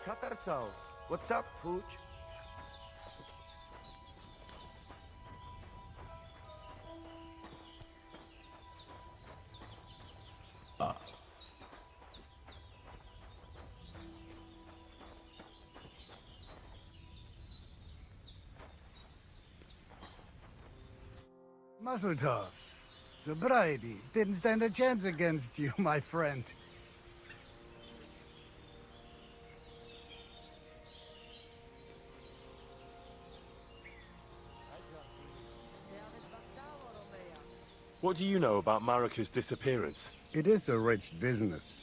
Katarso, what's up, Pooch? Mazel tov. Sobriety didn't stand a chance against you, my friend. What do you know about Marika's disappearance? It is a rich business.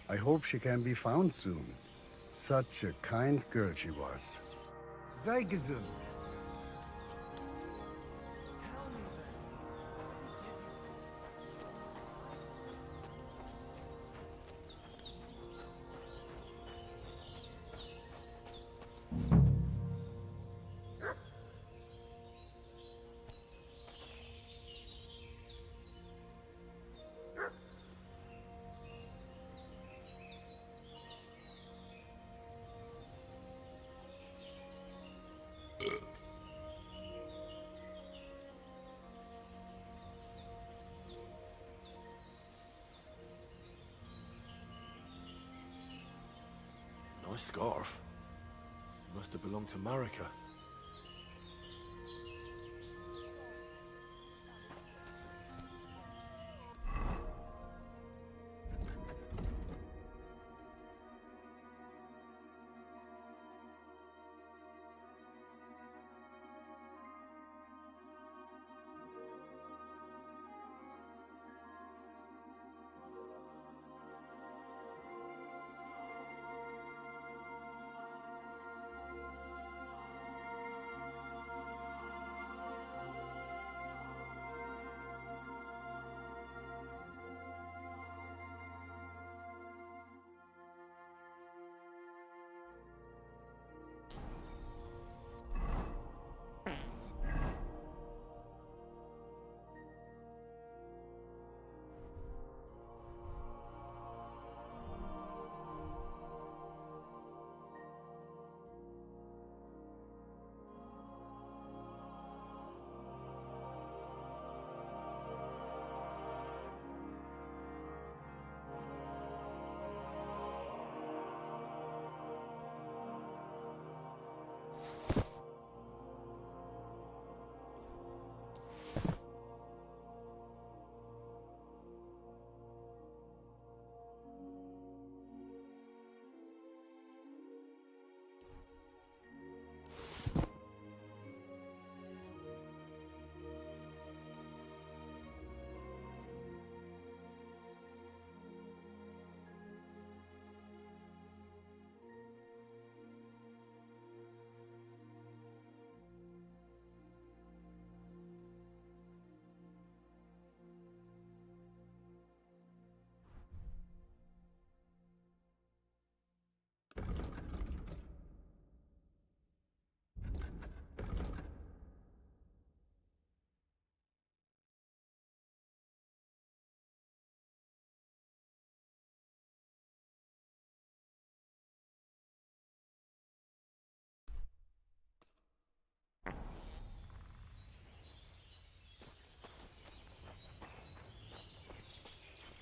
I hope she can be found soon. Such a kind girl she was. Sei gesund. Nice scarf. Must have belonged to Marika.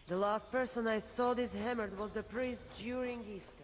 The last person I saw this hammered was the priest during Easter.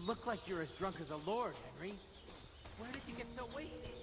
look like you're as drunk as a lord, Henry. Where did you get so wasted?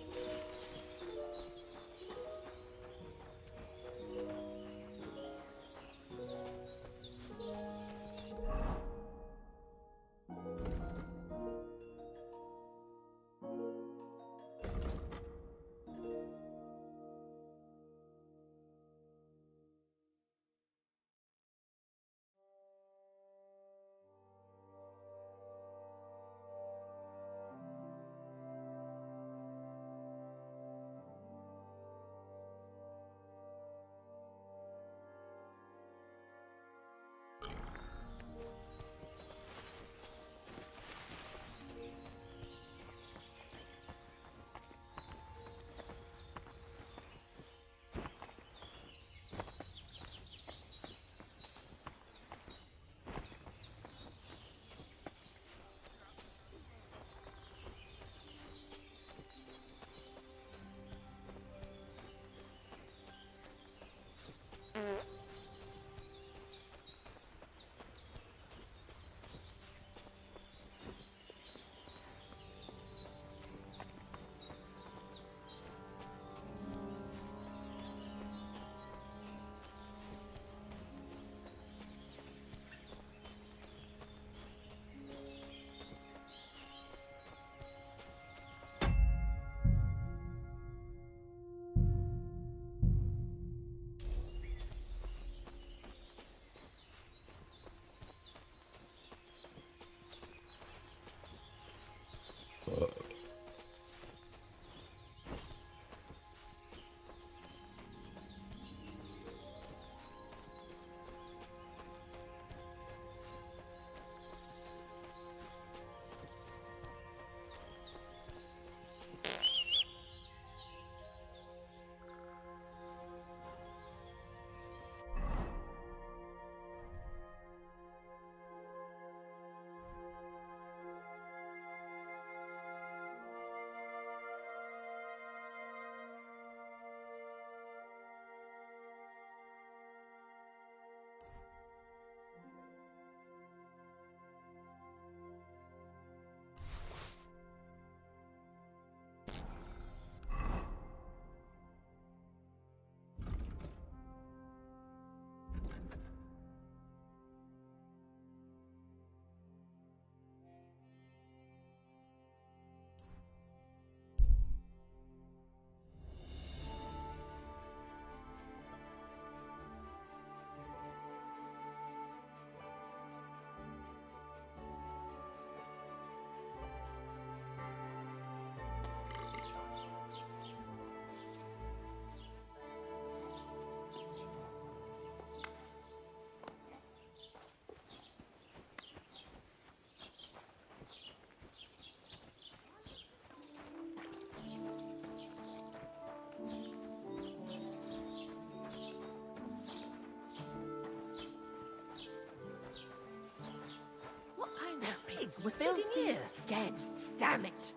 What kind of pigs were sitting here again? Damn it!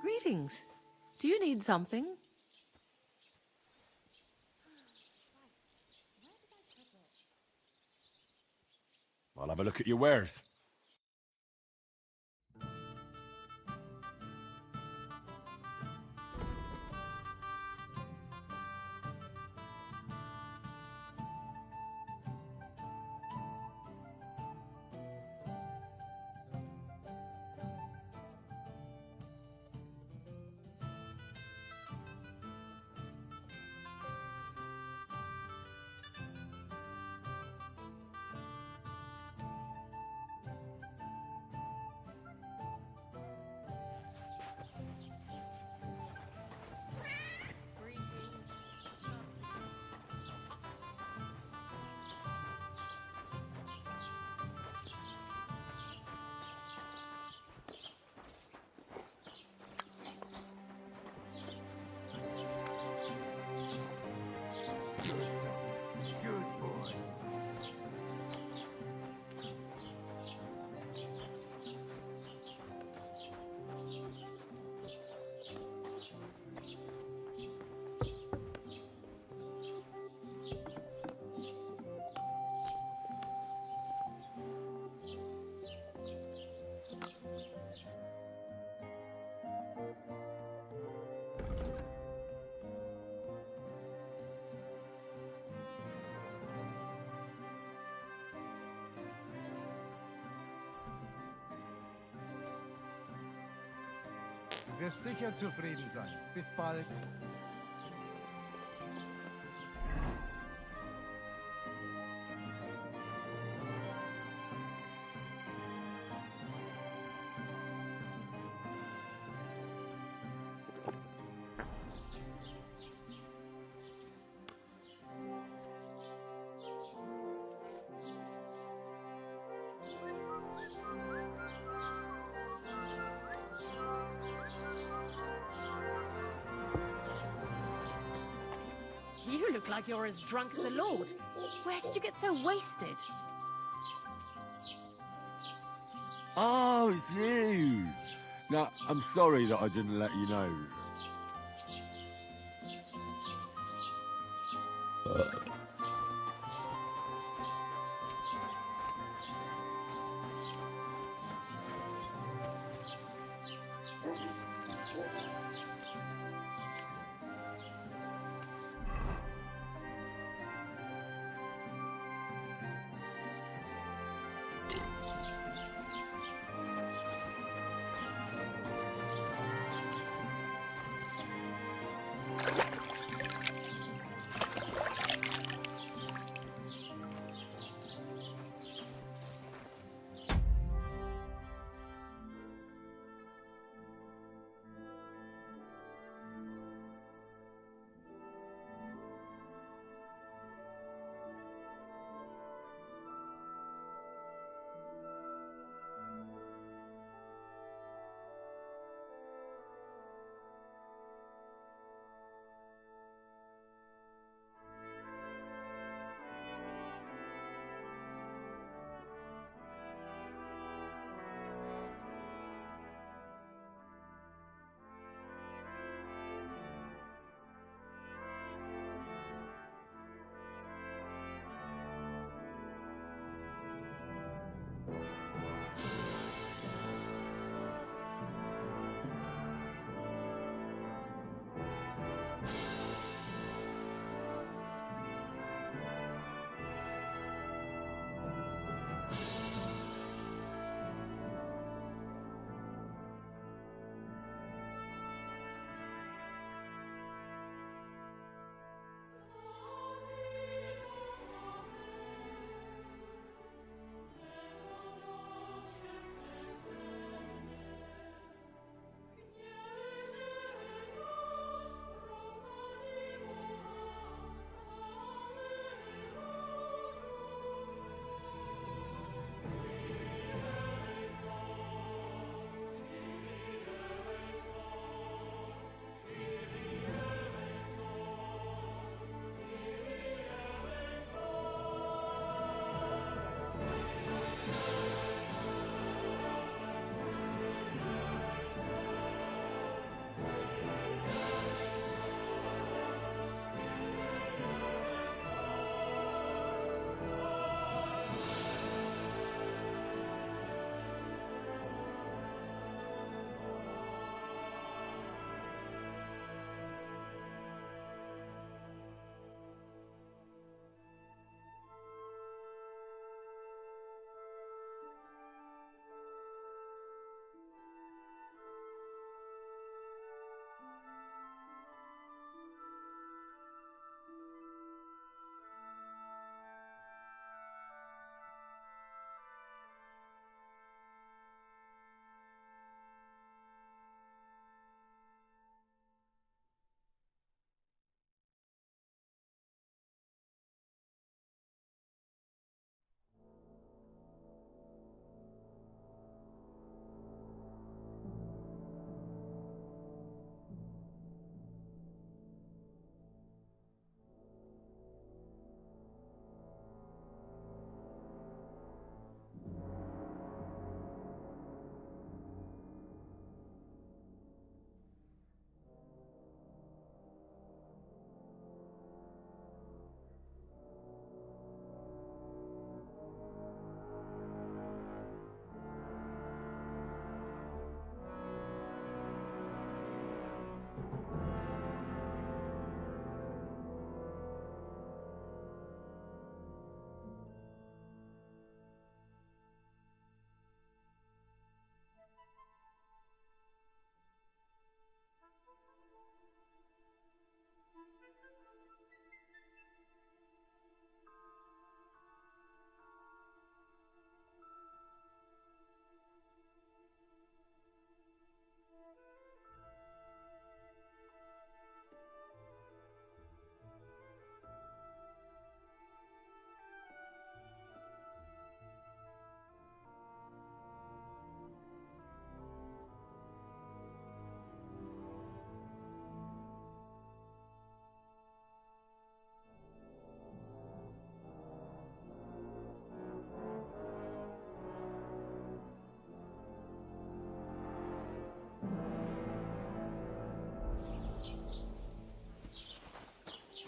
Greetings. Do you need something? I'll have a look at your wares. Wirst sicher zufrieden sein. Bis bald. You look like you're as drunk as a lord. Where did you get so wasted? Oh, it's you! Now, I'm sorry that I didn't let you know.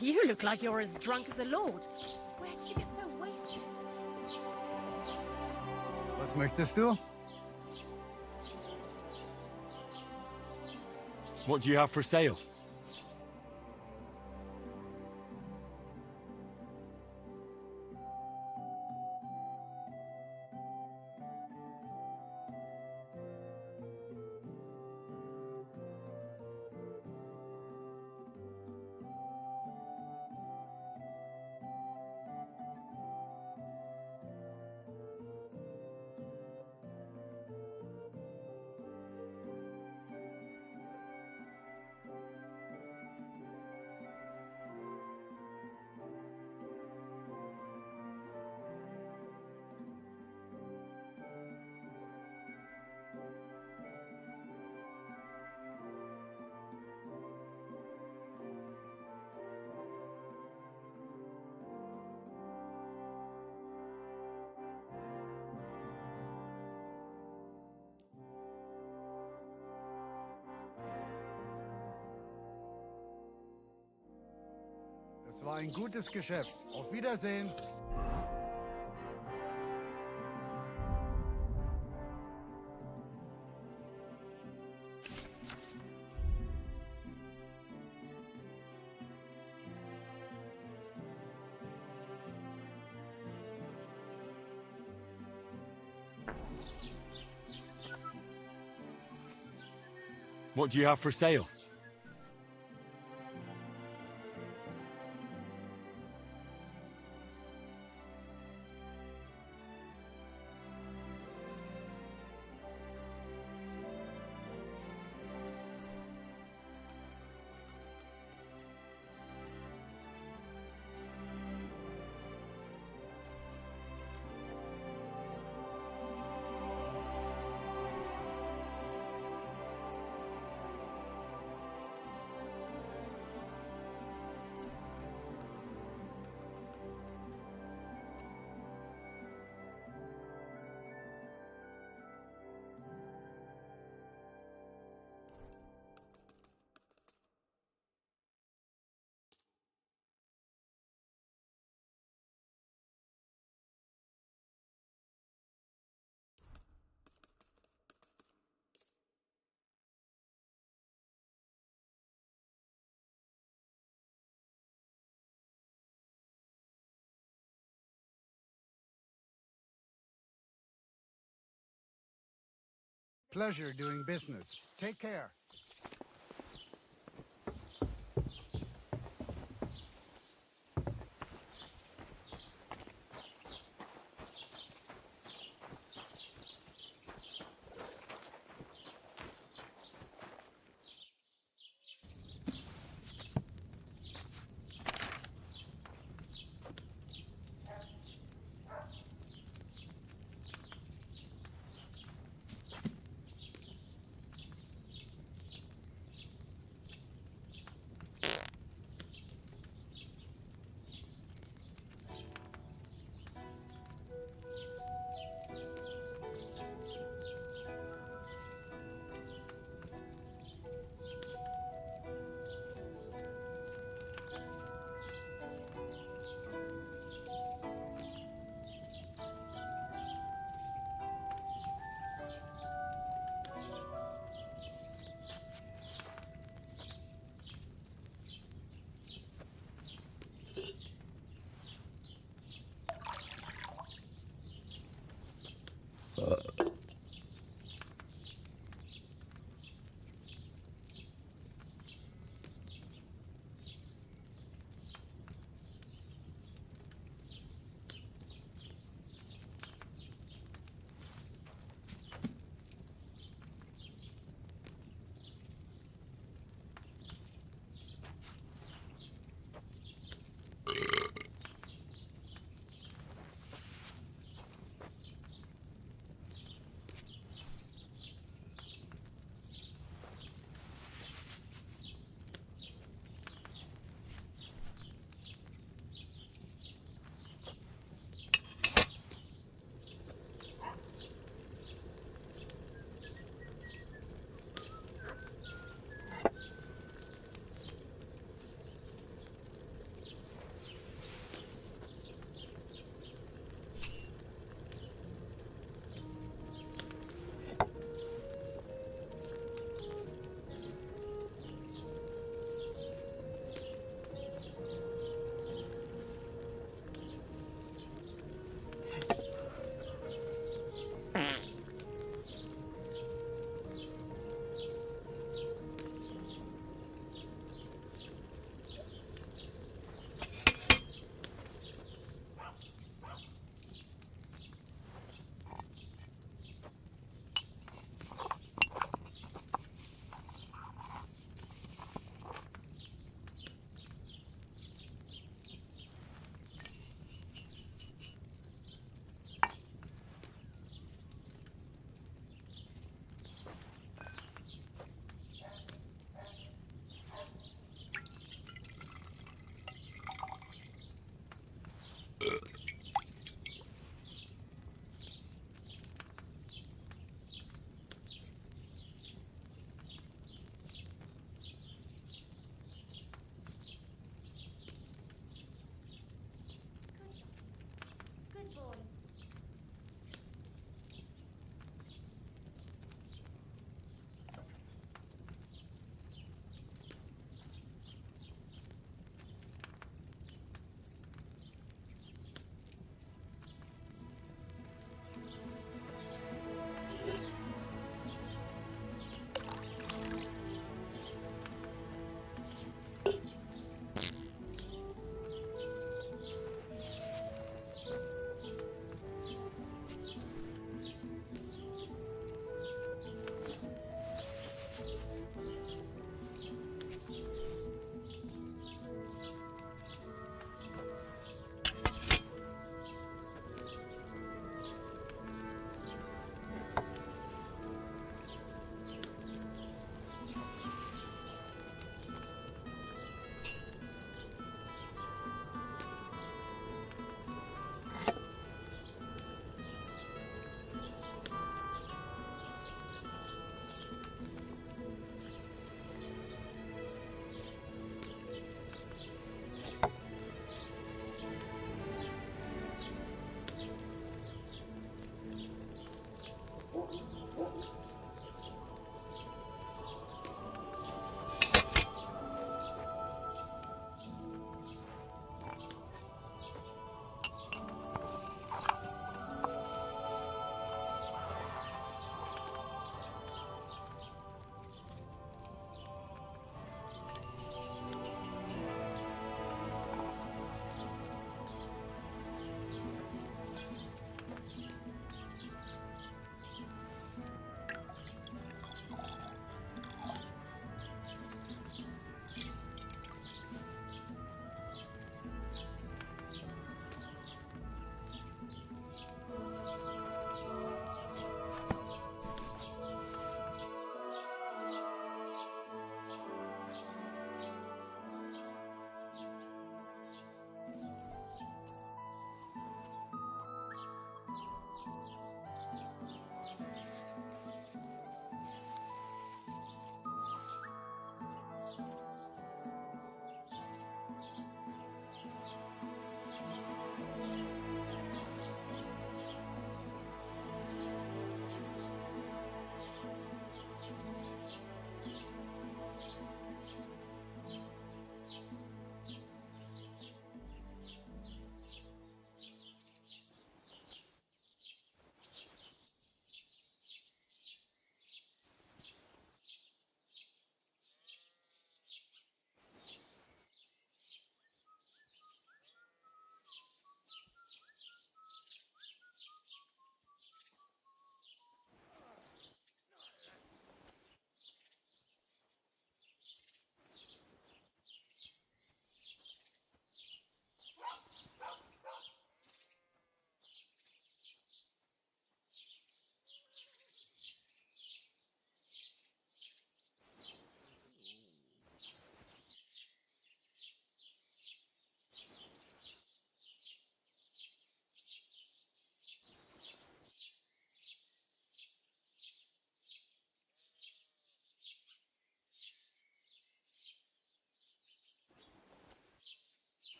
You look like you're as drunk as a lord. Where did you get so wasted? Was möchtest du? What do you have for sale? Das war ein gutes Geschäft. Auf Wiedersehen. What do you have for sale? Pleasure doing business. Take care.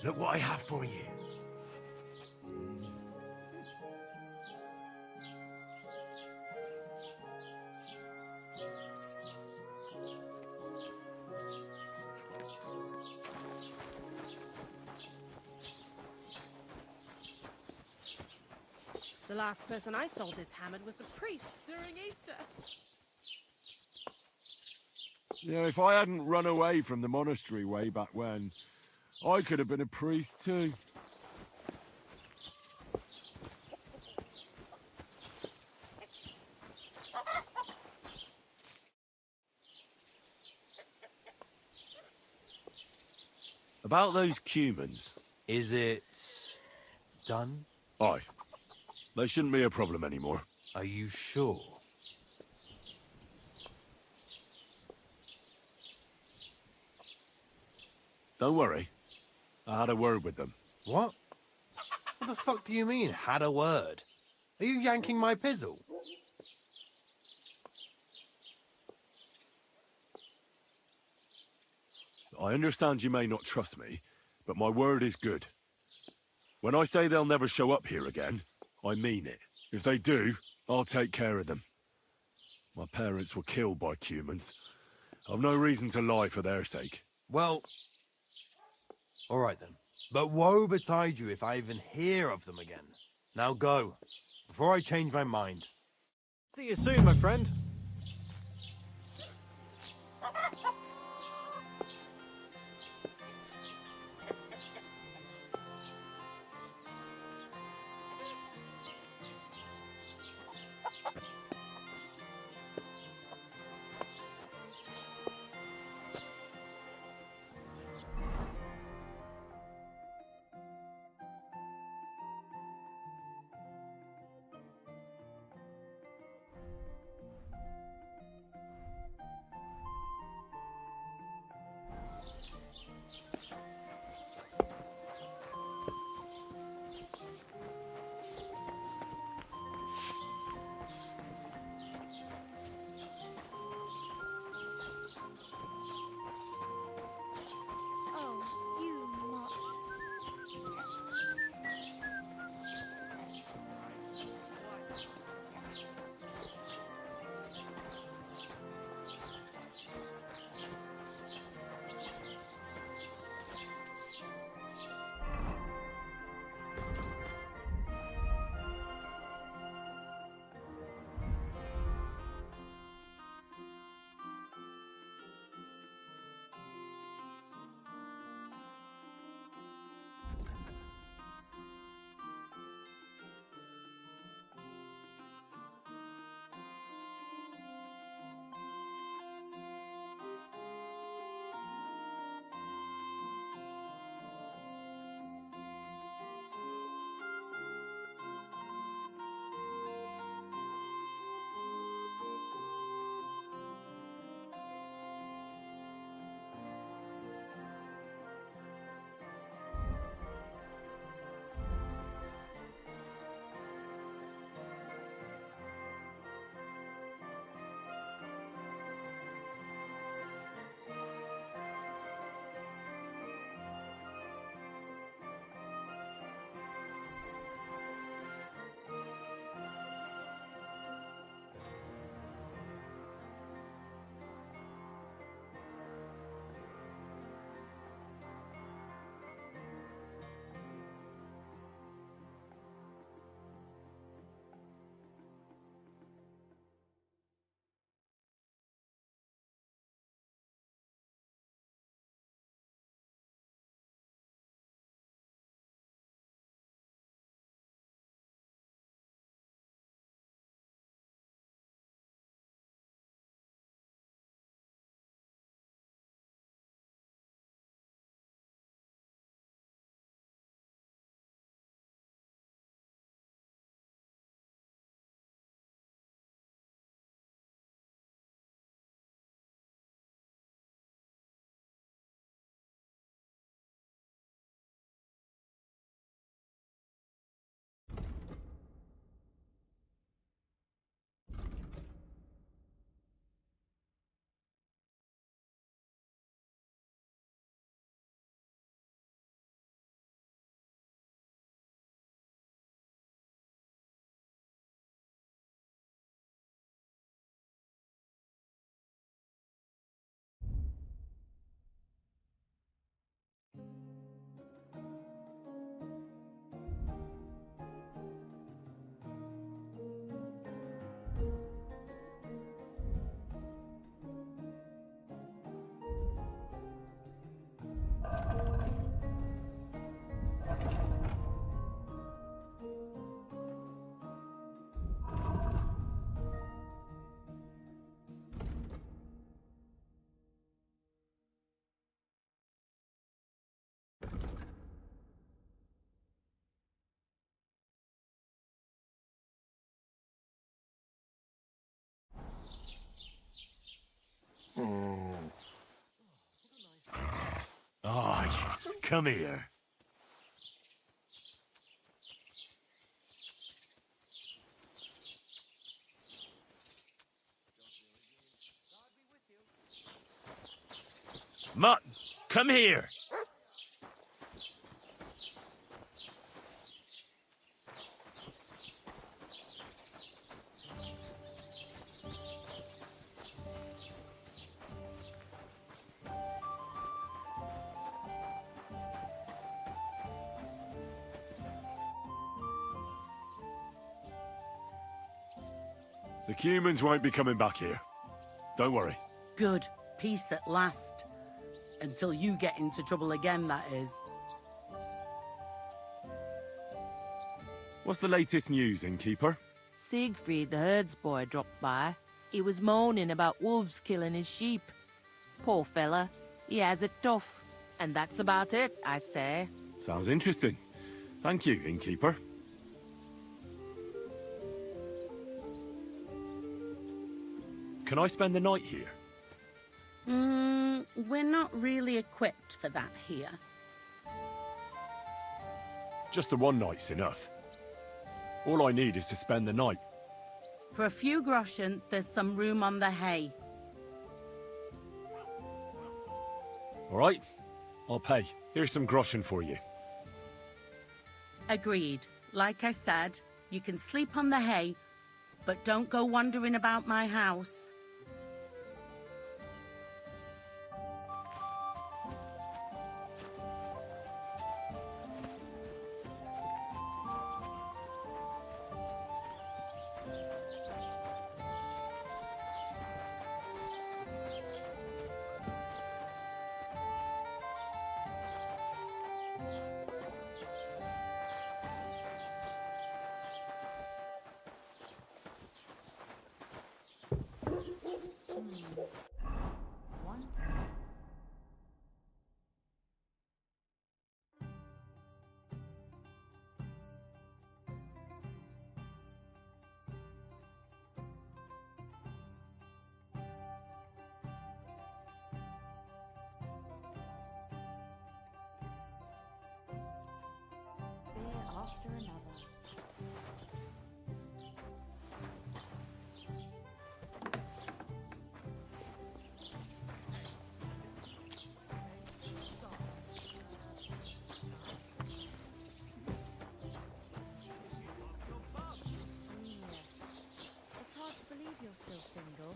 Look what I have for you. The last person I saw this hammered was a priest during Easter. Yeah, if I hadn't run away from the monastery way back when, I could have been a priest too. About those Cumans, is it done? Aye. They shouldn't be a problem anymore. Are you sure? Don't worry. I had a word with them. What? What the fuck do you mean, had a word? Are you yanking my pizzle? I understand you may not trust me, but my word is good. When I say they'll never show up here again, I mean it. If they do, I'll take care of them. My parents were killed by Cumans. I've no reason to lie for their sake. Well, all right then. But woe betide you if I even hear of them again. Now go, before I change my mind. See you soon, my friend. Aye, come here. Mutt, come here. The humans won't be coming back here. Don't worry. Good. Peace at last. Until you get into trouble again, that is. What's the latest news, innkeeper? Siegfried, the herdsboy, dropped by. He was moaning about wolves killing his sheep. Poor fella. He has it tough. And that's about it, I'd say. Sounds interesting. Thank you, innkeeper. Can I spend the night here? We're not really equipped for that here. Just the one night's enough. All I need is to spend the night. For a few groschen, there's some room on the hay. All right? I'll pay. Here's some groschen for you. Agreed. Like I said, you can sleep on the hay, but don't go wandering about my house. After another. It's hard to believe you're still single.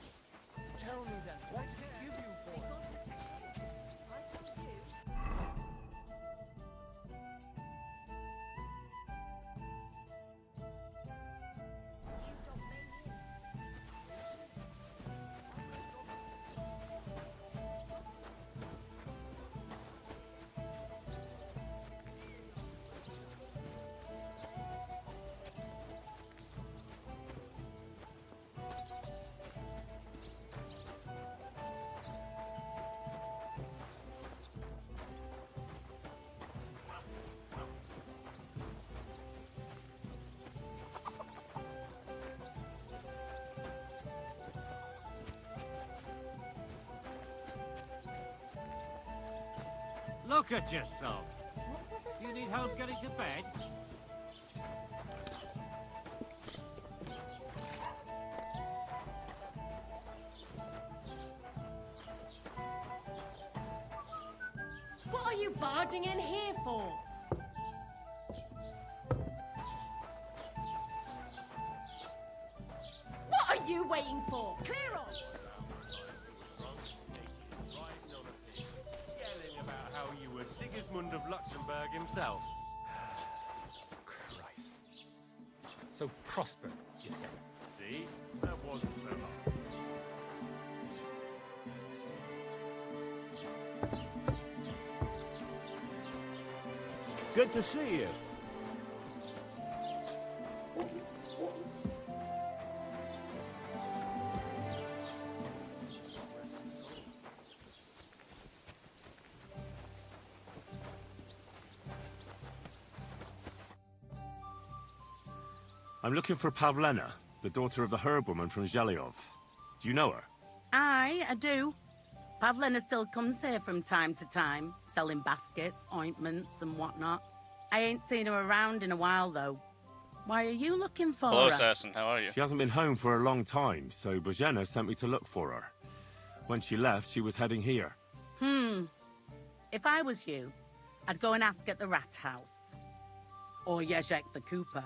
Tell me then, what did it give you for? Look at yourself. Do you need help getting to bed? What are you barging in here for? What are you waiting for? Clear off! Yelling about how you were Sigismund of Luxembourg himself. Christ. So prosper, you say? See? That wasn't so hard. Good to see you. I'm looking for Pavlena, the daughter of the herb woman from Zhelyov. Do you know her? Aye, I do. Pavlina still comes here from time to time, selling baskets, ointments, and whatnot. I ain't seen her around in a while, though. Why are you looking for Hello, her? assassin. How are you? She hasn't been home for a long time, so Bozhena sent me to look for her. When she left, she was heading here. If I was you, I'd go and ask at the rat house. Or Jezek the Cooper.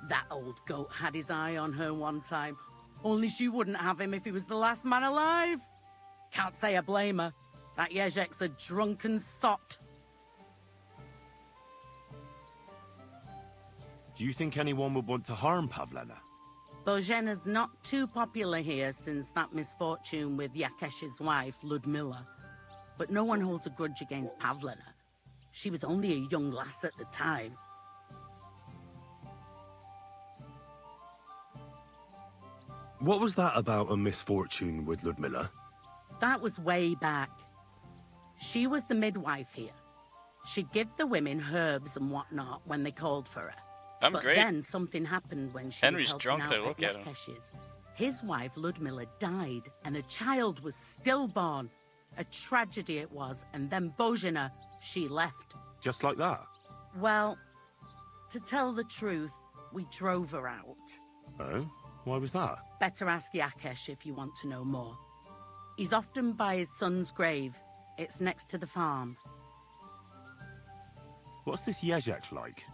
That old goat had his eye on her one time. Only she wouldn't have him if he was the last man alive. Can't say I blame her. That Jezek's a drunken sot. Do you think anyone would want to harm Pavlena? Bozhena's not too popular here since that misfortune with Yakesh's wife, Ludmilla. But no one holds a grudge against Pavlena. She was only a young lass at the time. What was that about a misfortune with Ludmilla? That was way back. She was the midwife here. She'd give the women herbs and whatnot when they called for her. I'm But great. then something happened when she Henry's was helping drunk, out though. Look at him. Yakesh's. His wife, Ludmilla, died, and a child was stillborn. A tragedy it was, and then Bozhena, she left. Just like that? Well, to tell the truth, we drove her out. Oh? Why was that? Better ask Yakesh if you want to know more. He's often by his son's grave. It's next to the farm. What's this Jezek like?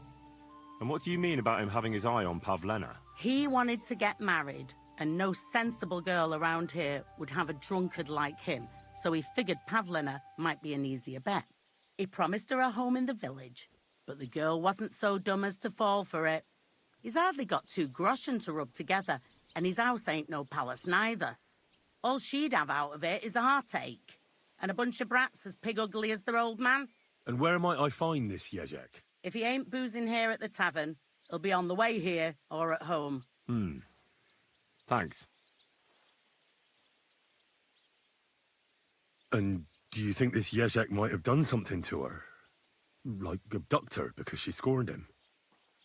And what do you mean about him having his eye on Pavlena? He wanted to get married, and no sensible girl around here would have a drunkard like him, so he figured Pavlina might be an easier bet. He promised her a home in the village, but the girl wasn't so dumb as to fall for it. He's hardly got 2 groschen to rub together, and his house ain't no palace neither. All she'd have out of it is a heartache, and a bunch of brats as pig ugly as their old man. And where might I find this Jezek? If he ain't boozing here at the tavern, he'll be on the way here or at home. Thanks. And do you think this Jezek might have done something to her? Like abduct her because she scorned him?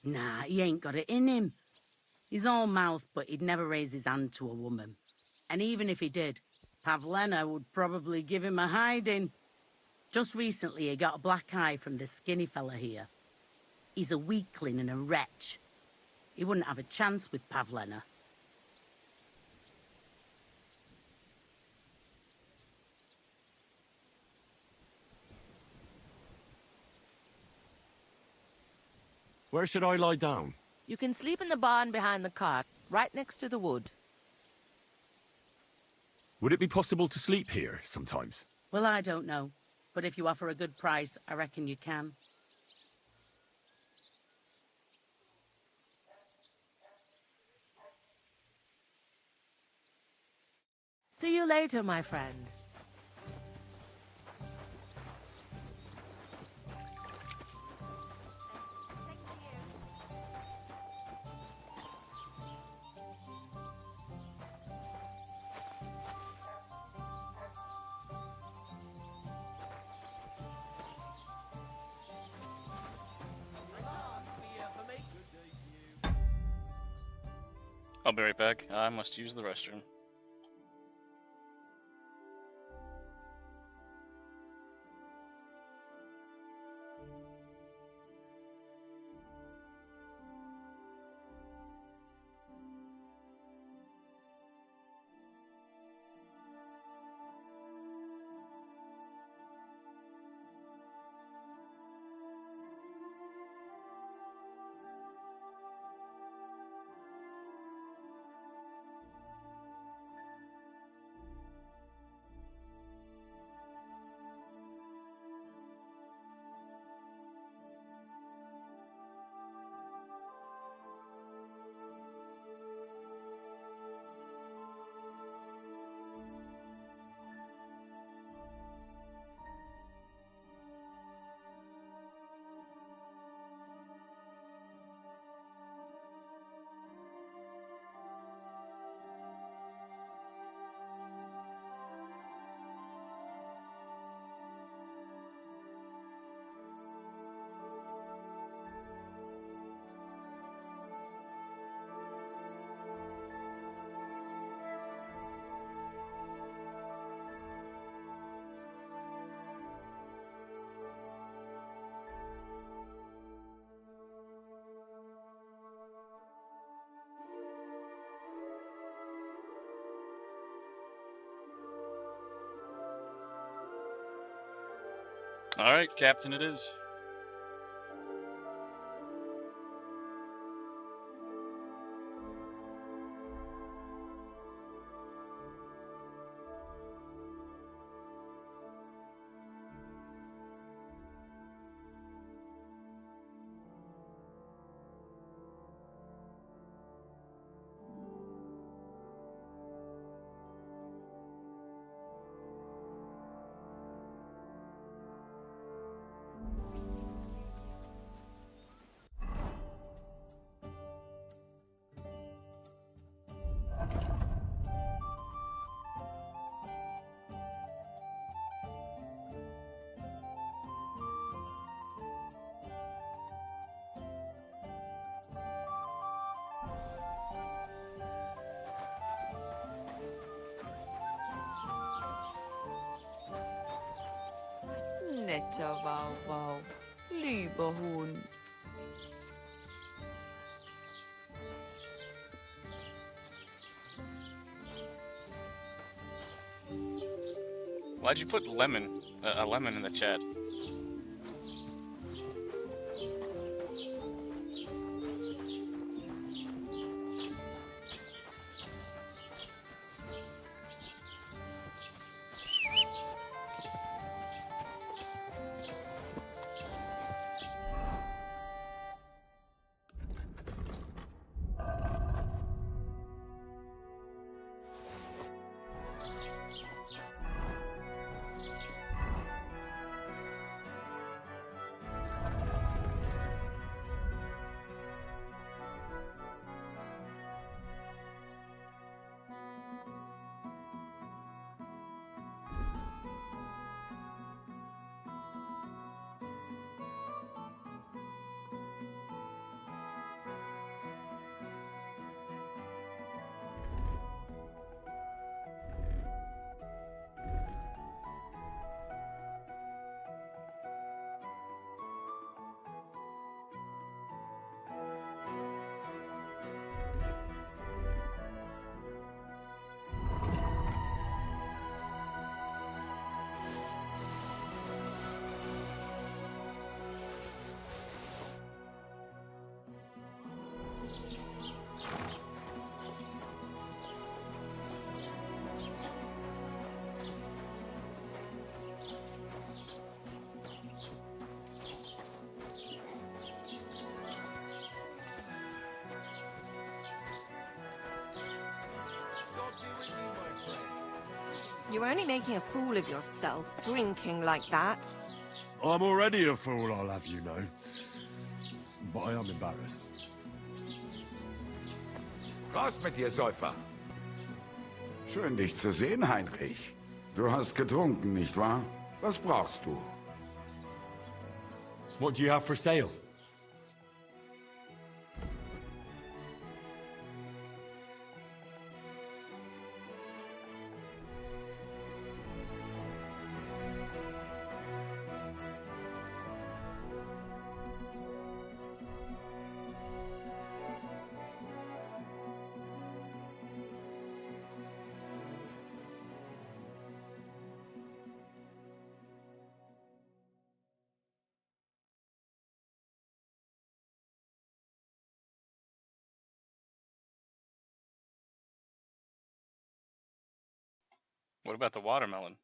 Nah, he ain't got it in him. He's all mouth, but he'd never raise his hand to a woman. And even if he did, Pavlena would probably give him a hiding. Just recently, he got a black eye from this skinny fella here. He's a weakling and a wretch. He wouldn't have a chance with Pavlena. Where should I lie down? You can sleep in the barn behind the cart, right next to the wood. Would it be possible to sleep here sometimes? Well, I don't know. But if you offer a good price, I reckon you can. See you later, my friend. I'll be right back. I must use the restroom. Alright, Captain it is. Netter Wauwau, lieber Hund. Why'd you put lemon, a lemon in the chat? You're only making a fool of yourself, drinking like that. I'm already a fool, I'll have you know. But I am embarrassed. Raus mit dir, Säufer. Schön, dich zu sehen, Heinrich. Du hast getrunken, nicht wahr? Was brauchst du? What do you have for sale? What about the watermelon?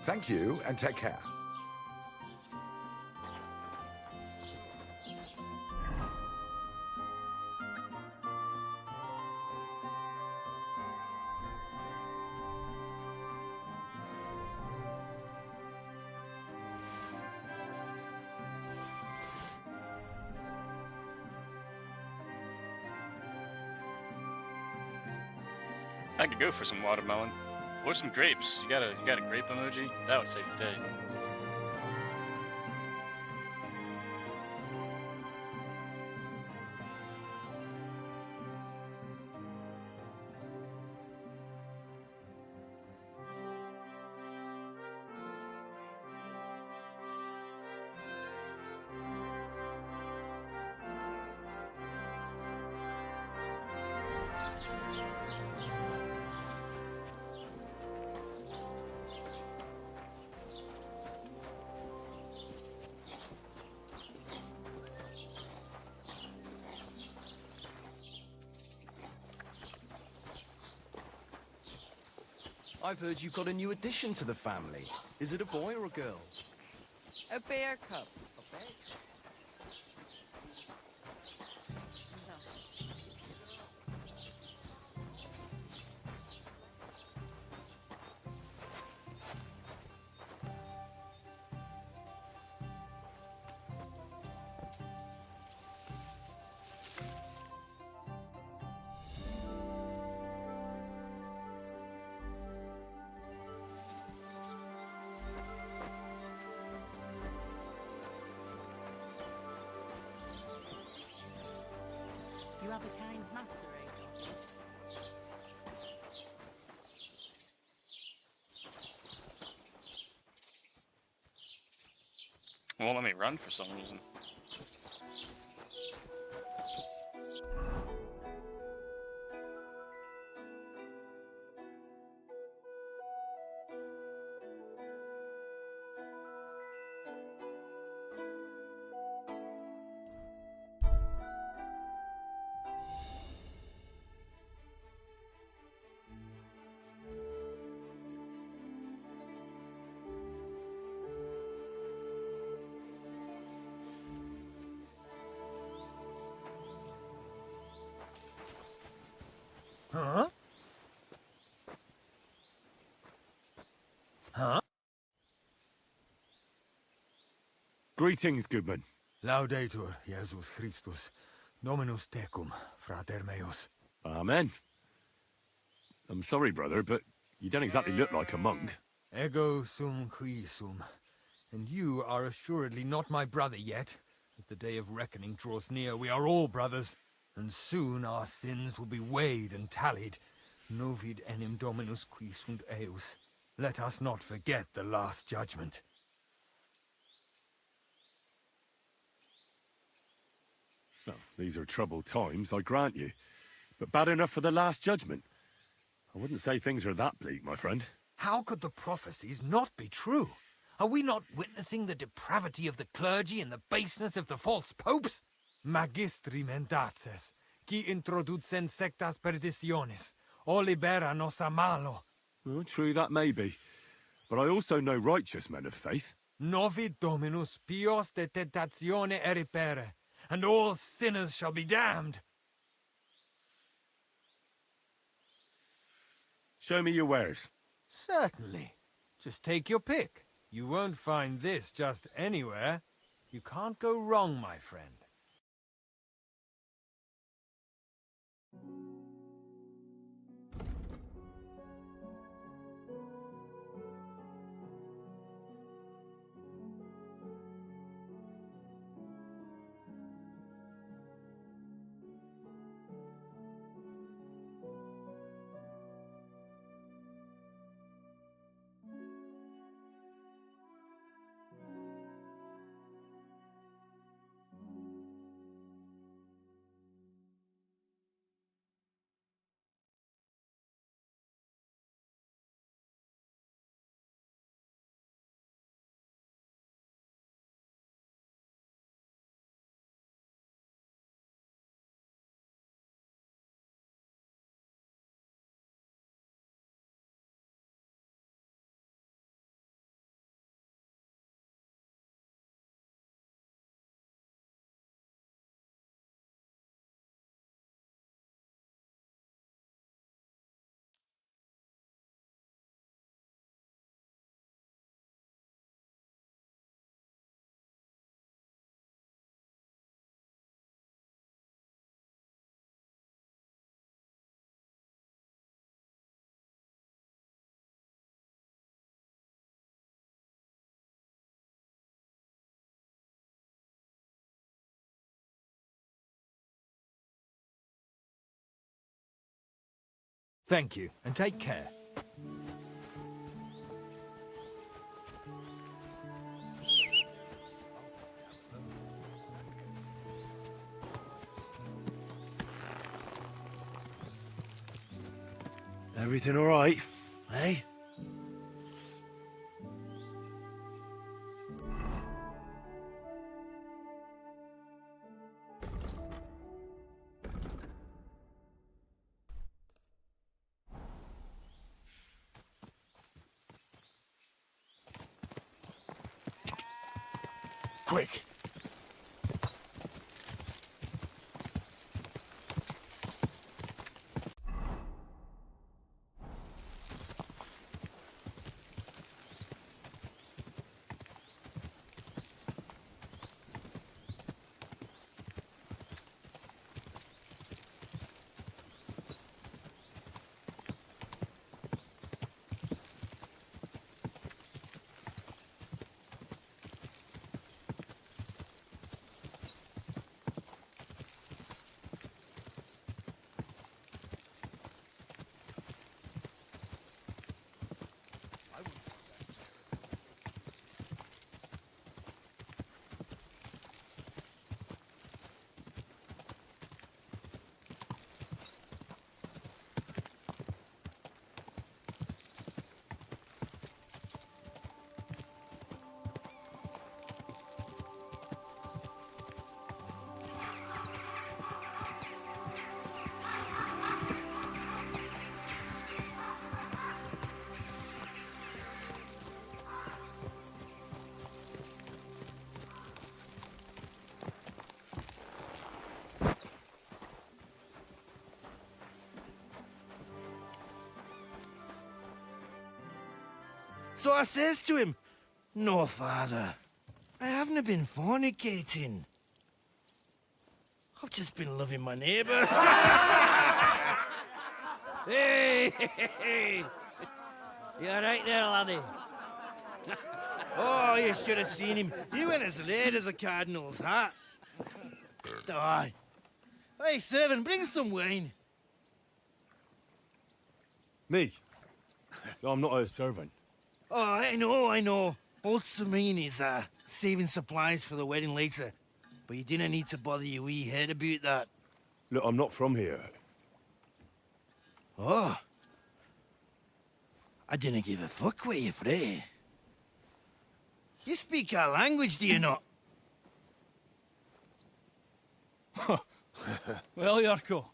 Thank you, and take care. I could go for some watermelon. Or some grapes. You got a grape emoji? That would save the day. I've heard you've got a new addition to the family. Is it a boy or a girl? A bear cub. You have a kind master, eh? Won't let me run for some reason. Huh? Huh? Greetings, goodman. Laudetur, Jesus Christus. Dominus tecum, frater meus. Amen. I'm sorry, brother, but you don't exactly look like a monk. Ego sum qui sum. And you are assuredly not my brother yet. As the day of reckoning draws near, we are all brothers, and soon our sins will be weighed and tallied. Novid enim Dominus qui sunt eus. Let us not forget the last judgment. Well, these are troubled times, I grant you. But bad enough for the last judgment. I wouldn't say things are that bleak, my friend. How could the prophecies not be true? Are we not witnessing the depravity of the clergy and the baseness of the false popes? Magistri mendaces, qui introducen sectas perditionis, o libera nos a malo. Well, true that may be. But I also know righteous men of faith. Novi Dominus pios de tentatione eripere, and all sinners shall be damned. Show me your wares. Certainly. Just take your pick. You won't find this just anywhere. You can't go wrong, my friend. Thank you, and take care. Everything all right, eh? Quick! So I says to him, "No, father, I haven't been fornicating. I've just been loving my neighbour." Hey! You alright there, laddie? Oh, you should have seen him. He went as red as a cardinal's hat. Aye. Hey, servant, bring some wine. Me? I'm not a servant. Oh, I know. Old Samine is saving supplies for the wedding later. But you didn't need to bother your wee head about that. Look, I'm not from here. Oh. I didn't give a fuck where you're from. You speak our language, do you not? Well, Yurko,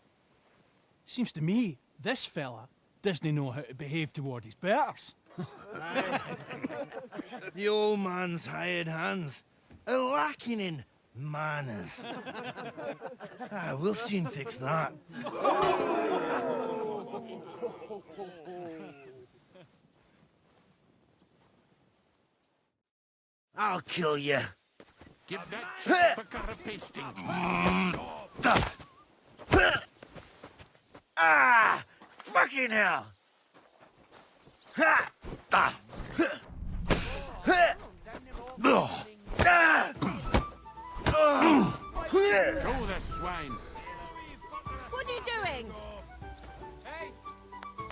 seems to me this fella doesn't know how to behave toward his betters. The old man's hired hands are lacking in manners. We'll soon fix that. I'll kill you. Give that fucker a pasting. Ah! Fucking hell! Ha! Ah! Show the swine. What are you doing? Hey!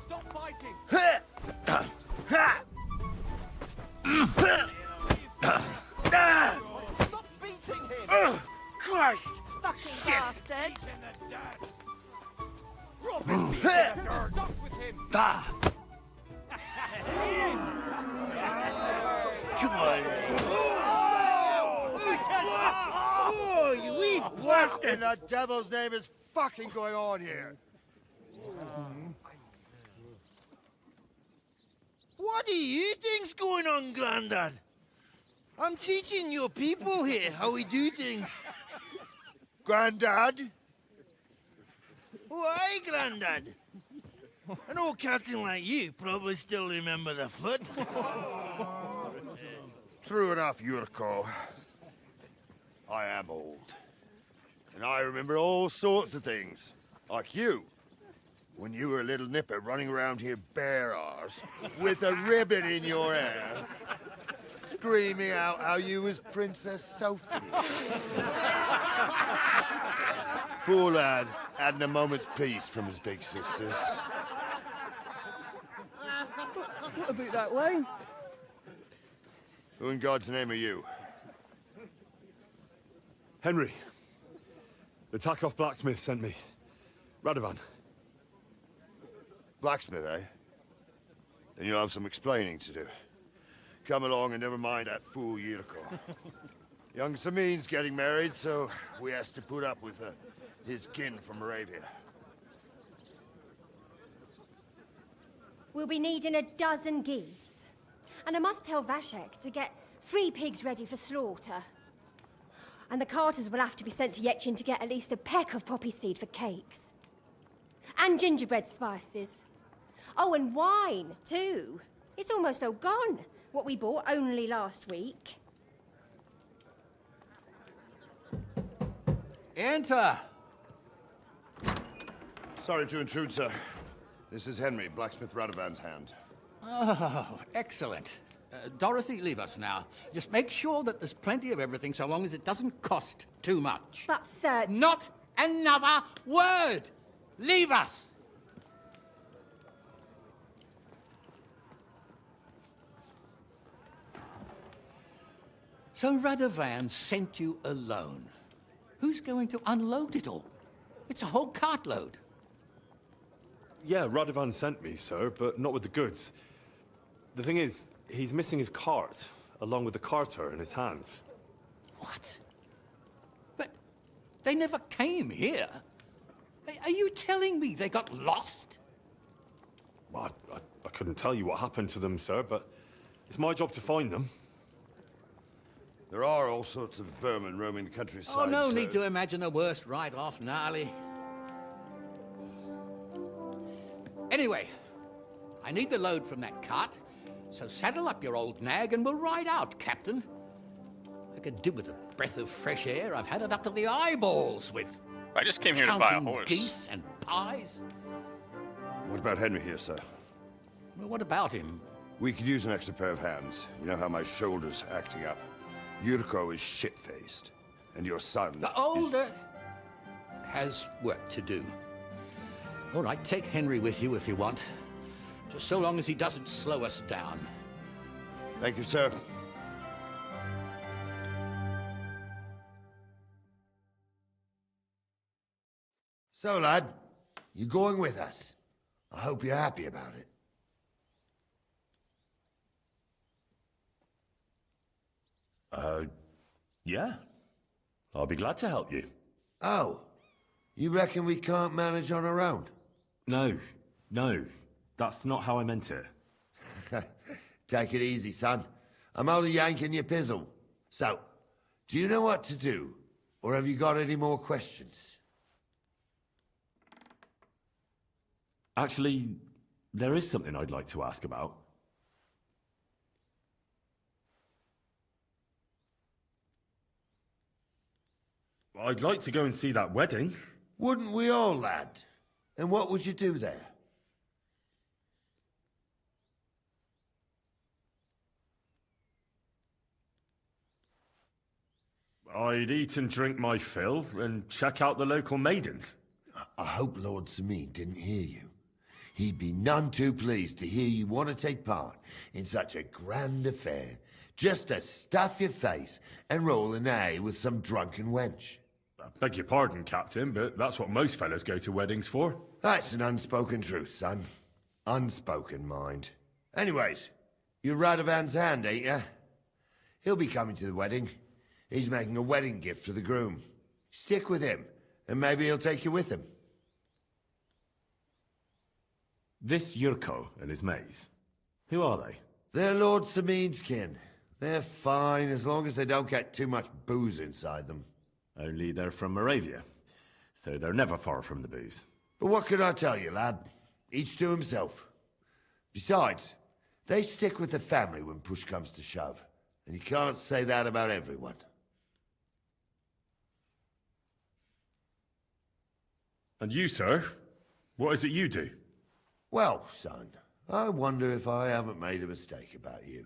Stop fighting! Stop beating him! Christ! Fucking bastard! Stop with him! Come on! Oh, you wee bastard! The devil's name is fucking going on here? What do you think's going on, Grandad? I'm teaching your people here how we do things. Grandad? Why, Grandad? An old captain like you probably still remember the flood. True enough, Yurko. I am old. And I remember all sorts of things. Like you. When you were a little nipper running around here bare arse, with a ribbon in your hair, screaming out how you was Princess Sophie. poor lad hadn't a moment's peace from his big sisters. What about that wine? Who in God's name are you? Henry. The Takoff blacksmith sent me. Radovan. Blacksmith, eh? Then you'll have some explaining to do. Come along and never mind that fool Yurko. Young Samin's getting married, so we has to put up with his kin from Moravia. We'll be needing a dozen geese. And I must tell Vashek to get 3 pigs ready for slaughter. And the carters will have to be sent to Yetchin to get at least a peck of poppy seed for cakes. And gingerbread spices. Oh, and wine, too. It's almost all gone, what we bought only last week. Enter! Sorry to intrude, sir. This is Henry, blacksmith Radovan's hand. Oh, excellent. Dorothy, leave us now. Just make sure that there's plenty of everything so long as it doesn't cost too much. But, sir... Not another word! Leave us! So Radovan sent you alone. Who's going to unload it all? It's a whole cartload. Yeah, Radovan sent me, sir, but not with the goods. The thing is, he's missing his cart, along with the carter in his hands. What? But they never came here. Are you telling me they got lost? Well, I couldn't tell you what happened to them, sir, but it's my job to find them. There are all sorts of vermin roaming the countryside. Oh, no need to imagine the worst right off, gnarly. Anyway, I need the load from that cart, so saddle up your old nag and we'll ride out, Captain. I could do with a breath of fresh air. I've had it up to the eyeballs with... I just came here to buy a counting horse. Geese and pies. What about Henry here, sir? Well, what about him? We could use an extra pair of hands. You know how my shoulder's acting up. Yurko is shit-faced, and your son... The older has work to do. All right, take Henry with you if you want. Just so long as he doesn't slow us down. Thank you, sir. So, lad, you going with us? I hope you're happy about it. Yeah. I'll be glad to help you. Oh, you reckon we can't manage on our own? No, that's not how I meant it. Take it easy, son. I'm only yanking your pizzle. So, do you know what to do? Or have you got any more questions? Actually, there is something I'd like to ask about. I'd like to go and see that wedding. Wouldn't we all, lad? And what would you do there? I'd eat and drink my fill and check out the local maidens. I hope Lord Samin didn't hear you. He'd be none too pleased to hear you want to take part in such a grand affair, just to stuff your face and roll an A with some drunken wench. I beg your pardon, Captain, but that's what most fellas go to weddings for. That's an unspoken truth, son. Unspoken, mind. Anyways, you're Radovan's hand, ain't ya? He'll be coming to the wedding. He's making a wedding gift for the groom. Stick with him, and maybe he'll take you with him. This Yurko and his mates, who are they? They're Lord Samin's kin. They're fine as long as they don't get too much booze inside them. Only they're from Moravia, so they're never far from the booze. But what can I tell you, lad? Each to himself. Besides, they stick with the family when push comes to shove. And you can't say that about everyone. And you, sir? What is it you do? Well, son, I wonder if I haven't made a mistake about you.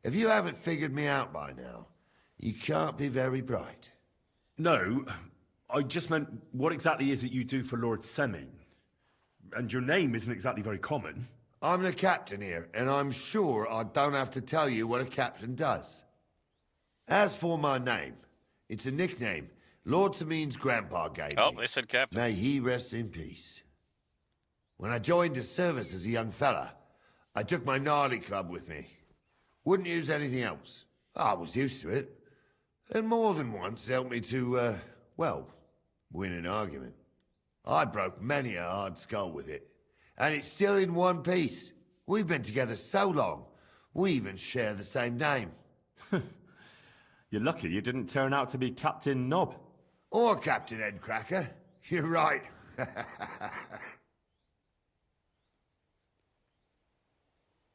If you haven't figured me out by now, you can't be very bright. No, I just meant, what exactly is it you do for Lord Seming? And your name isn't exactly very common. I'm the captain here, and I'm sure I don't have to tell you what a captain does. As for my name, it's a nickname Lord Semin's grandpa gave me. Oh, they said captain. May he rest in peace. When I joined his service as a young fella, I took my gnarly club with me. Wouldn't use anything else. I was used to it. And more than once helped me to, well, win an argument. I broke many a hard skull with it. And it's still in one piece. We've been together so long, we even share the same name. You're lucky you didn't turn out to be Captain Knob. Or Captain Headcracker. You're right.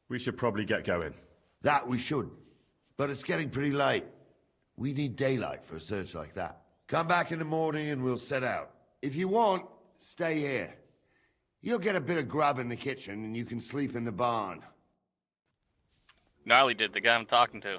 We should probably get going. That we should. But it's getting pretty late. We need daylight for a search like that. Come back in the morning and we'll set out. If you want, stay here. You'll get a bit of grub in the kitchen and you can sleep in the barn. Gnarly did, the guy I'm talking to.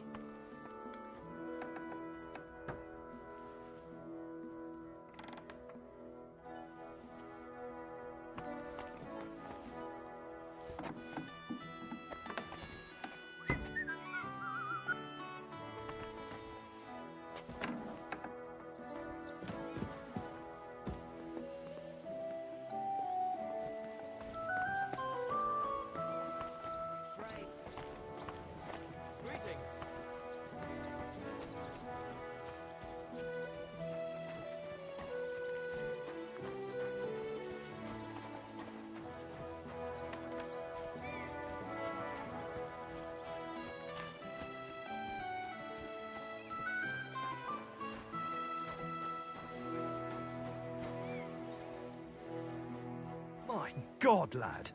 My God, lad.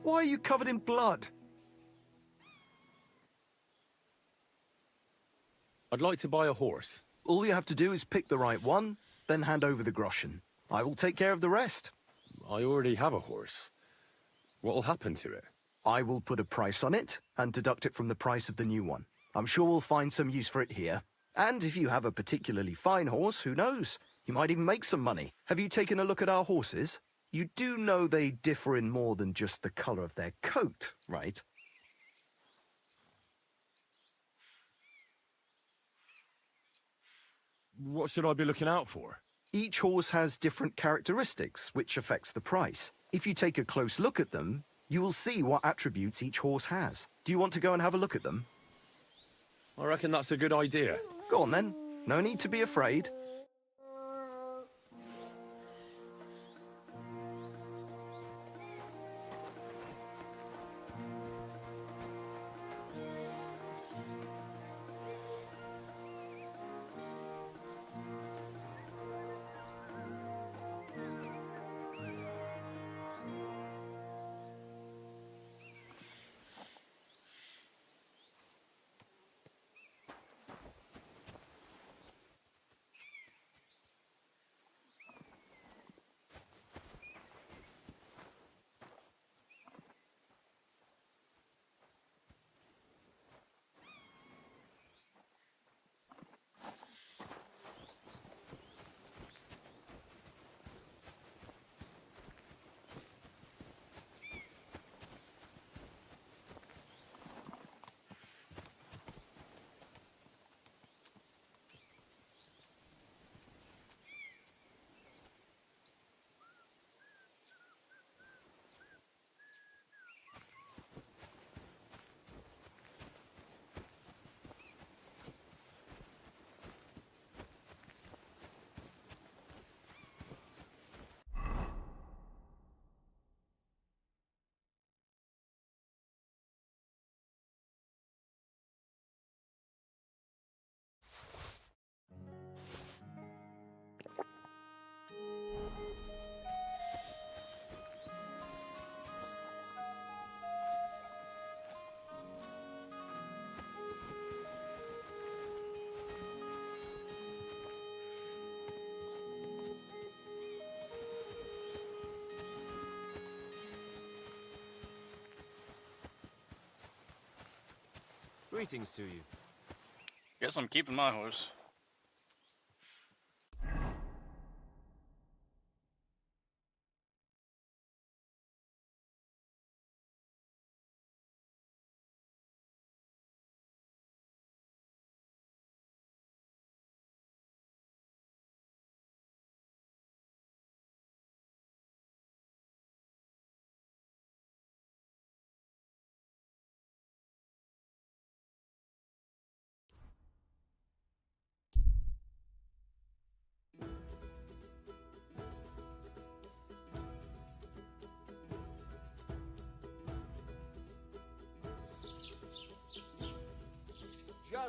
Why are you covered in blood? I'd like to buy a horse. All you have to do is pick the right one, then hand over the groschen. I will take care of the rest. I already have a horse. What'll happen to it? I will put a price on it and deduct it from the price of the new one. I'm sure we'll find some use for it here. And if you have a particularly fine horse, who knows? You might even make some money. Have you taken a look at our horses? You do know they differ in more than just the color of their coat, right? What should I be looking out for? Each horse has different characteristics, which affects the price. If you take a close look at them, you will see what attributes each horse has. Do you want to go and have a look at them? I reckon that's a good idea. Go on then. No need to be afraid. Greetings to you. Guess I'm keeping my horse.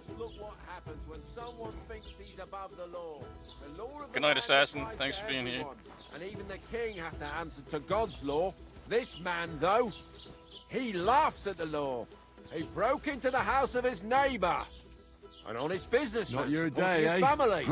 Just look what happens when someone thinks he's above the law. The law of Good the night, land assassin. applies Thanks to for being here. everyone, and even the king has to answer to God's law. This man, though, he laughs at the law. He broke into the house of his neighbour. An honest businessman Not your supporting day, his eh? family.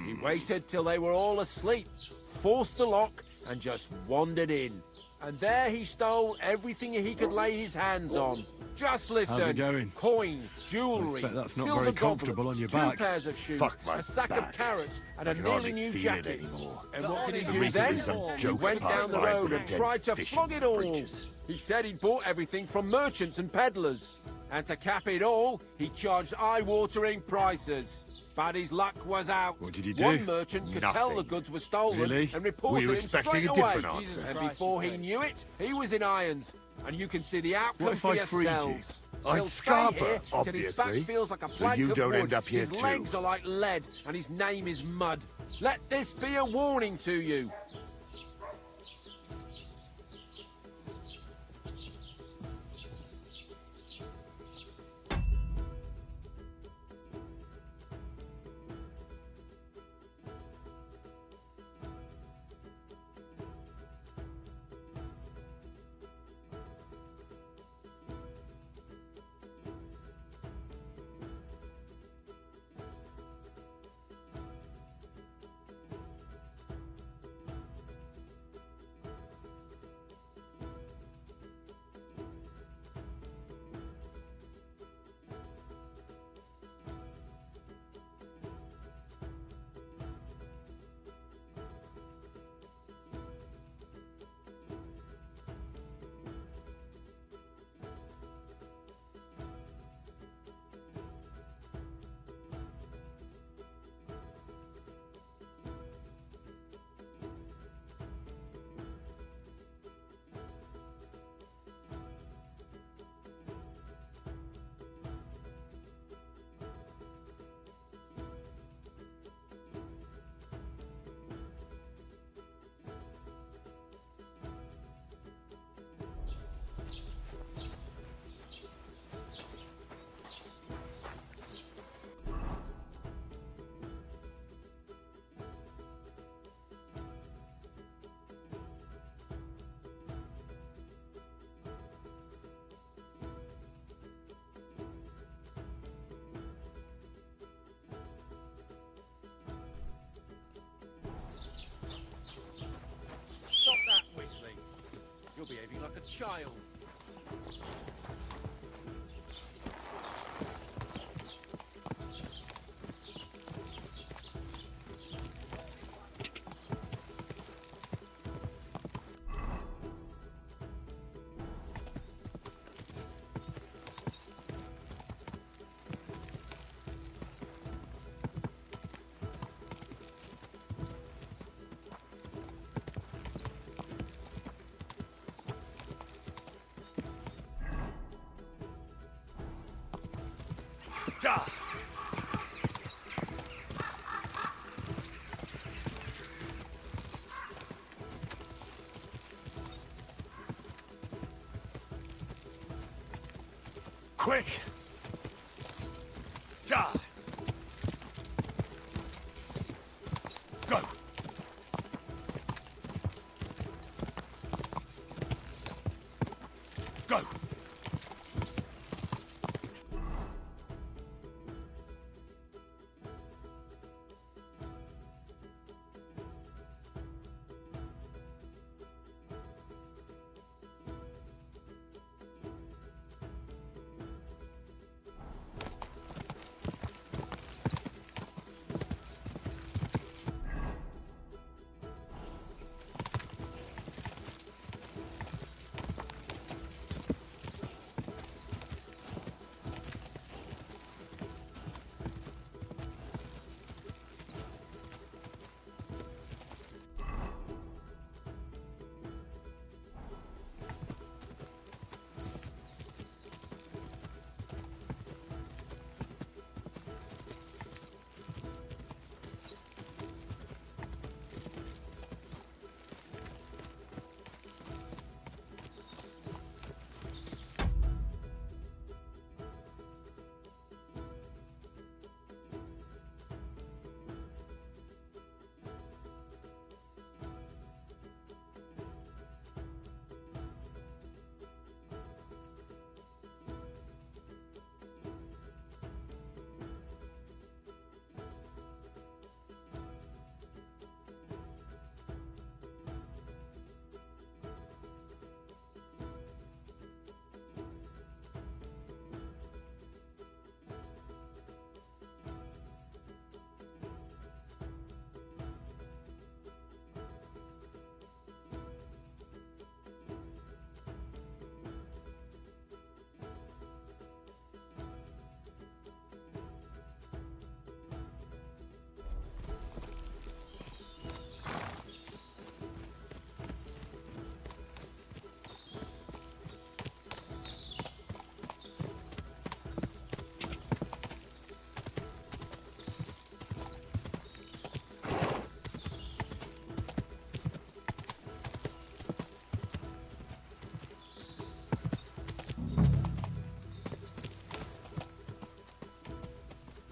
He waited till they were all asleep, forced the lock, and just wandered in. And there he stole everything he could lay his hands on. Just listen. How's it going? Coin, jewellery, I expect that's not silver very comfortable goblets, on your 2 back. pairs of shoes, Fuck my a sack back. of carrots, and I a can nearly hardly new feel it jacket. anymore. And what did he The do reason then? is some He joker went passed down the by road from a and dead tried to fish flog it all. breeches. He said he'd bought everything from merchants and peddlers. And to cap it all, he charged eye-watering prices. But his luck was out. What did he do? One merchant could tell the Nothing. goods were stolen Really? and reported We were him expecting straight a different away. answer. And before he knew it, he was in irons. And you can see the outcome What if for I freed you? yourselves. I'd He'll stay scarper, here till his back obviously, feels like a so plank you of don't wood. end up here his too. legs are like lead, and his name is mud. Let this be a warning to you. Stop that whistling. You're behaving like a child. Quick! Ja! Go! Go!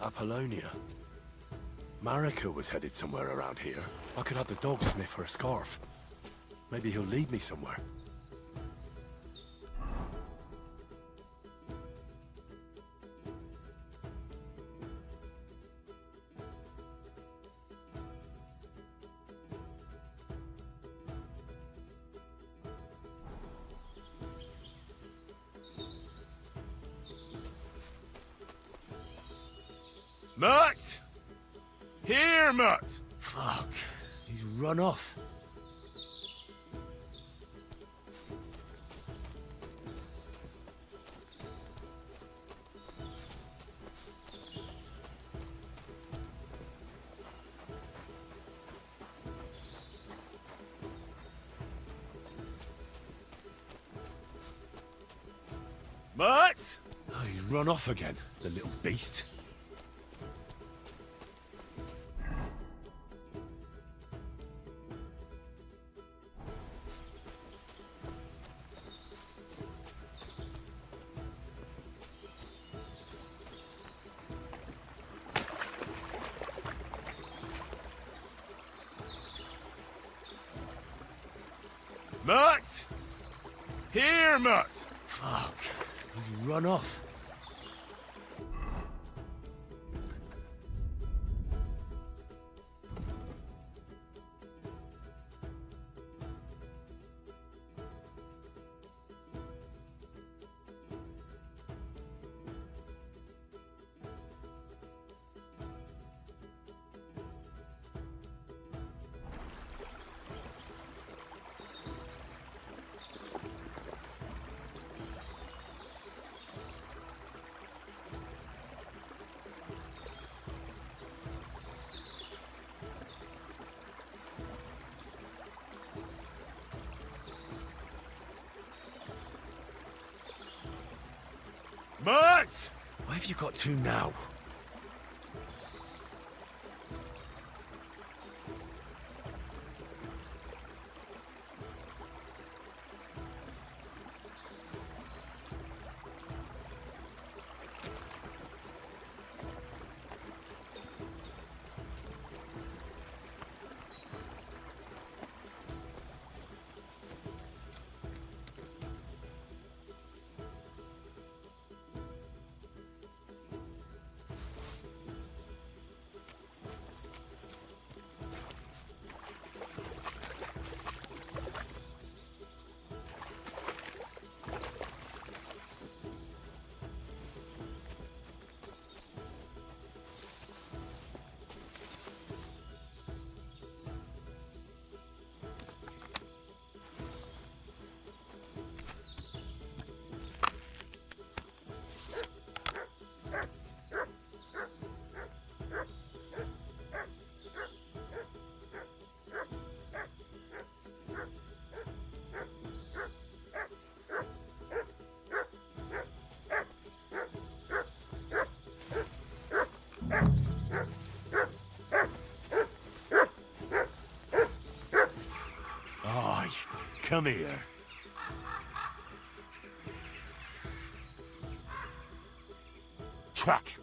Apollonia. Marika was headed somewhere around here. I could have the dog sniff her scarf. Maybe he'll lead me somewhere. Mutt! Here, Mutt! Fuck. He's run off. Mutt! Oh, he's run off again, the little beast. Mutt! Here, Mutt! Fuck. He's run off. Mutt! Why have you got to now? Aye, come here. Track.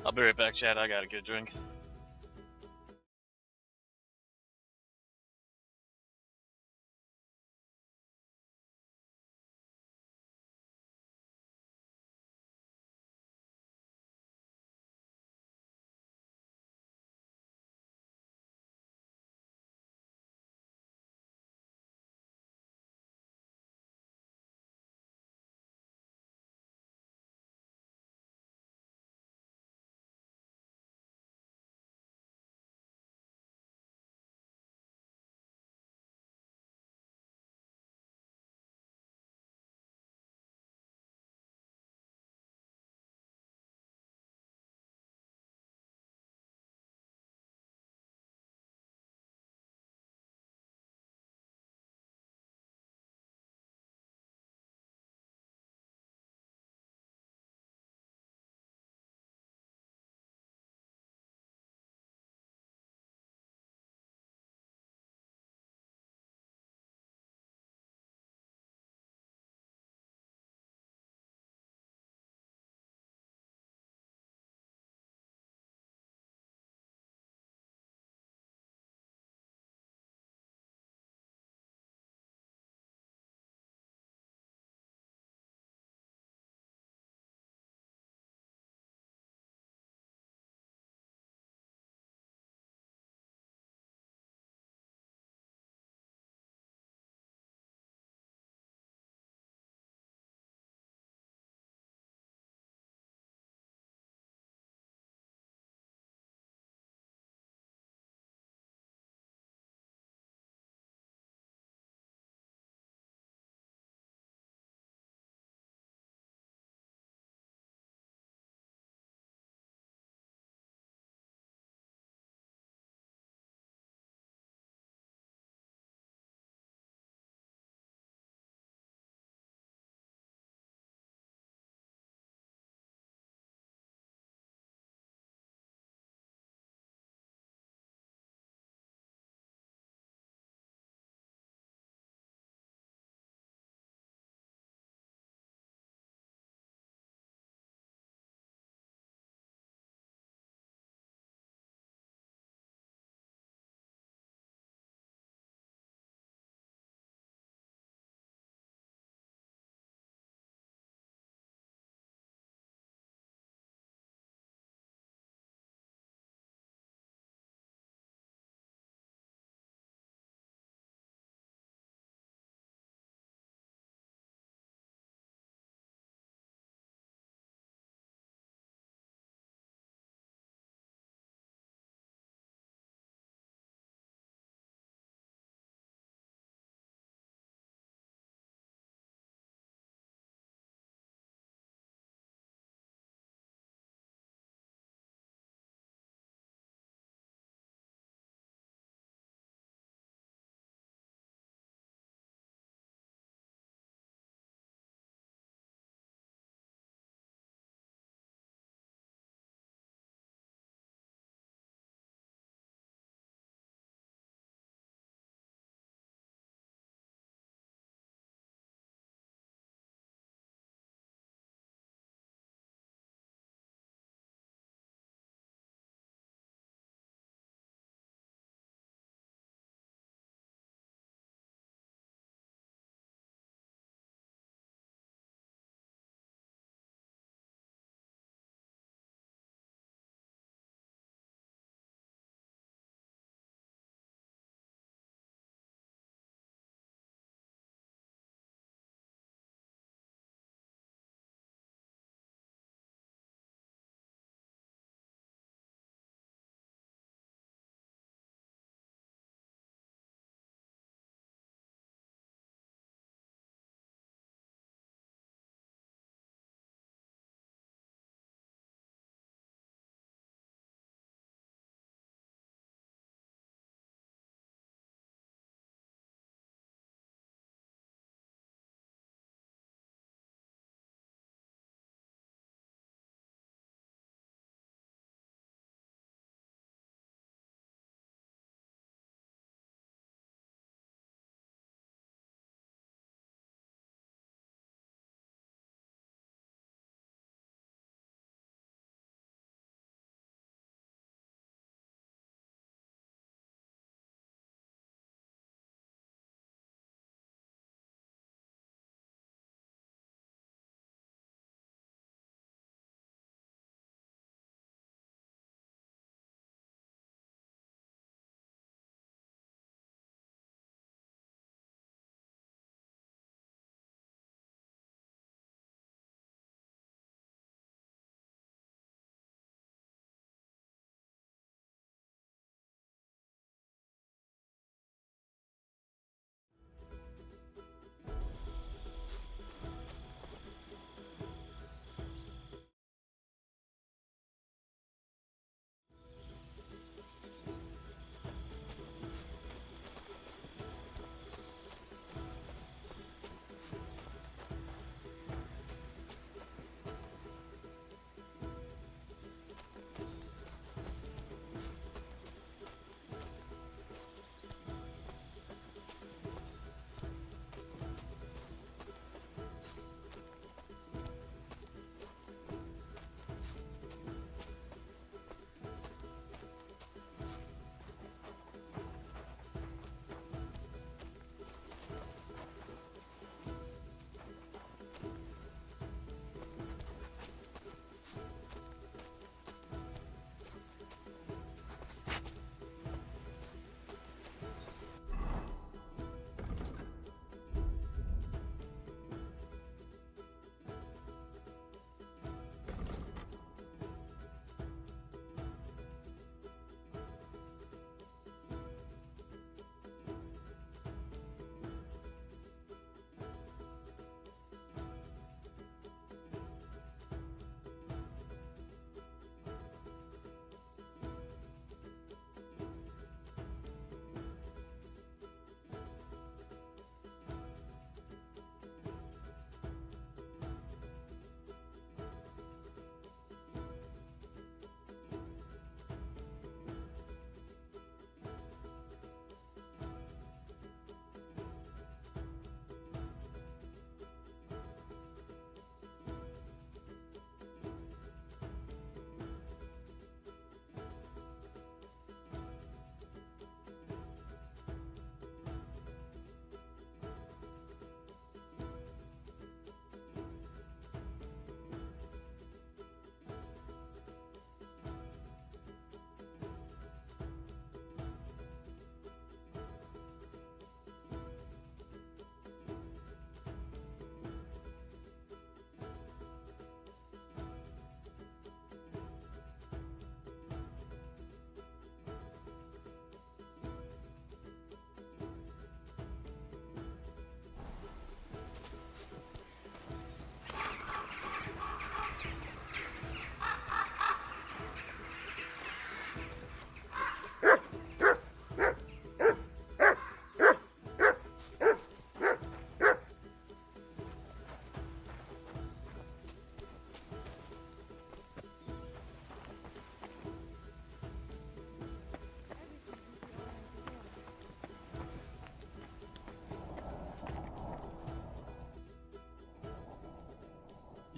I'll be right back, Chad. I got a good drink.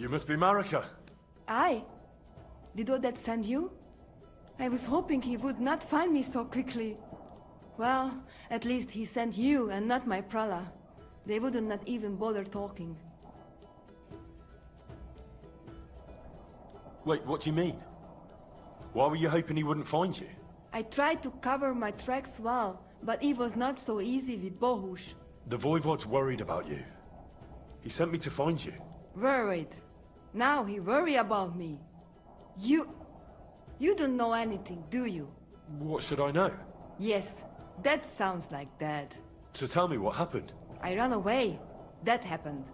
You must be Marika. I? Did Odette send you? I was hoping he would not find me so quickly. Well, at least he sent you and not my prala. They wouldn't not even bother talking. Wait, what do you mean? Why were you hoping he wouldn't find you? I tried to cover my tracks well, but it was not so easy with Bohush. The Voivod's worried about you. He sent me to find you. Worried. Now he worry about me. You don't know anything, do you? What should I know? Yes, that sounds like Dad. So tell me what happened. I ran away. That happened.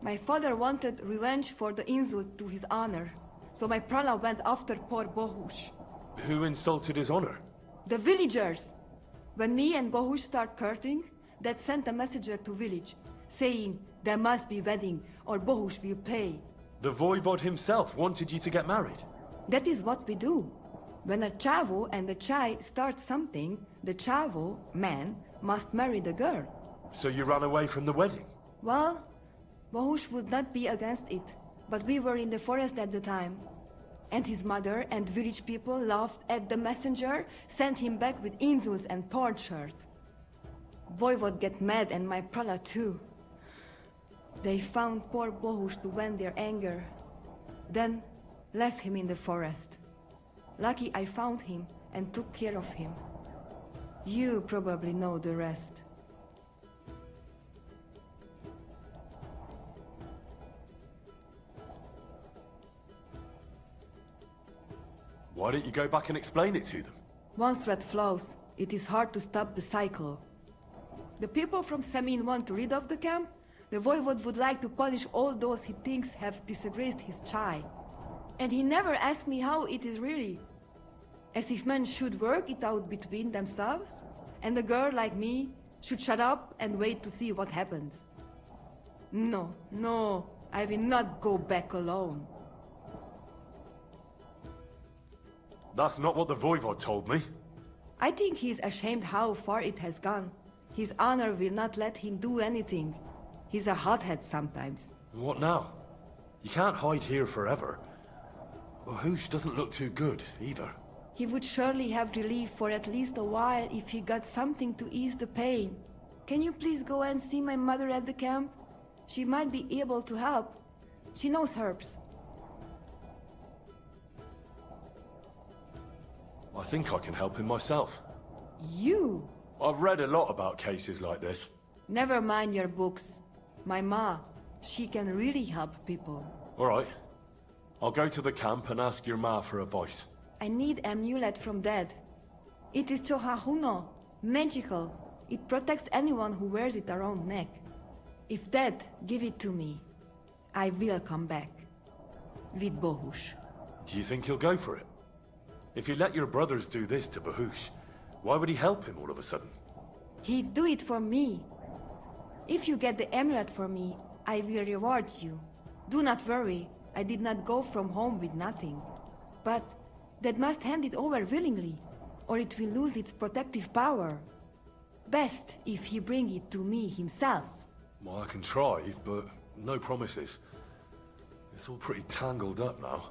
My father wanted revenge for the insult to his honor, so my prala went after poor Bohush. Who insulted his honor? The villagers! When me and Bohush start courting, Dad sent a messenger to village, saying there must be wedding or Bohush will pay. The Voivod himself wanted you to get married? That is what we do. When a chavo and a chai start something, the chavo, man, must marry the girl. So you ran away from the wedding? Well, Bohush would not be against it, but we were in the forest at the time. And his mother and village people laughed at the messenger, sent him back with insults and tortured. Voivod get mad and my prala too. They found poor Bohush to vent their anger. Then left him in the forest. Lucky I found him and took care of him. You probably know the rest. Why don't you go back and explain it to them? Once red flows, it is hard to stop the cycle. The people from Samin want to rid of the camp. The Voivod would like to punish all those he thinks have disgraced his chai. And he never asked me how it is really. As if men should work it out between themselves, and a girl like me should shut up and wait to see what happens. No, I will not go back alone. That's not what the Voivod told me. I think he's ashamed how far it has gone. His honor will not let him do anything. He's a hothead sometimes. What now? You can't hide here forever. Bohush doesn't look too good, either. He would surely have relief for at least a while if he got something to ease the pain. Can you please go and see my mother at the camp? She might be able to help. She knows herbs. I think I can help him myself. You? I've read a lot about cases like this. Never mind your books. My ma, she can really help people. All right. I'll go to the camp and ask your ma for advice. I need amulet from Dad. It is Chohahuno, magical. It protects anyone who wears it around neck. If Dad give it to me, I will come back. With Bohush. Do you think he'll go for it? If you let your brothers do this to Bohush, why would he help him all of a sudden? He'd do it for me. If you get the amulet for me, I will reward you. Do not worry, I did not go from home with nothing. But Dad must hand it over willingly, or it will lose its protective power. Best if he bring it to me himself. Well, I can try, but no promises. It's all pretty tangled up now.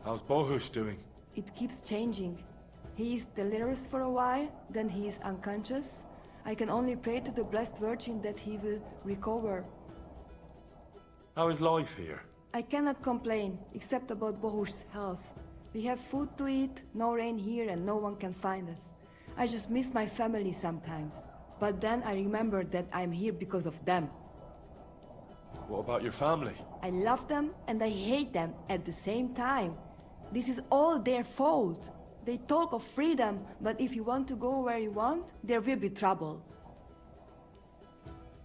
How's Bohush doing? It keeps changing. He is delirious for a while, then he is unconscious. I can only pray to the Blessed Virgin that he will recover. How is life here? I cannot complain, except about Bohush's health. We have food to eat, no rain here, and no one can find us. I just miss my family sometimes. But then I remember that I'm here because of them. What about your family? I love them and I hate them at the same time. This is all their fault. They talk of freedom, but if you want to go where you want, there will be trouble.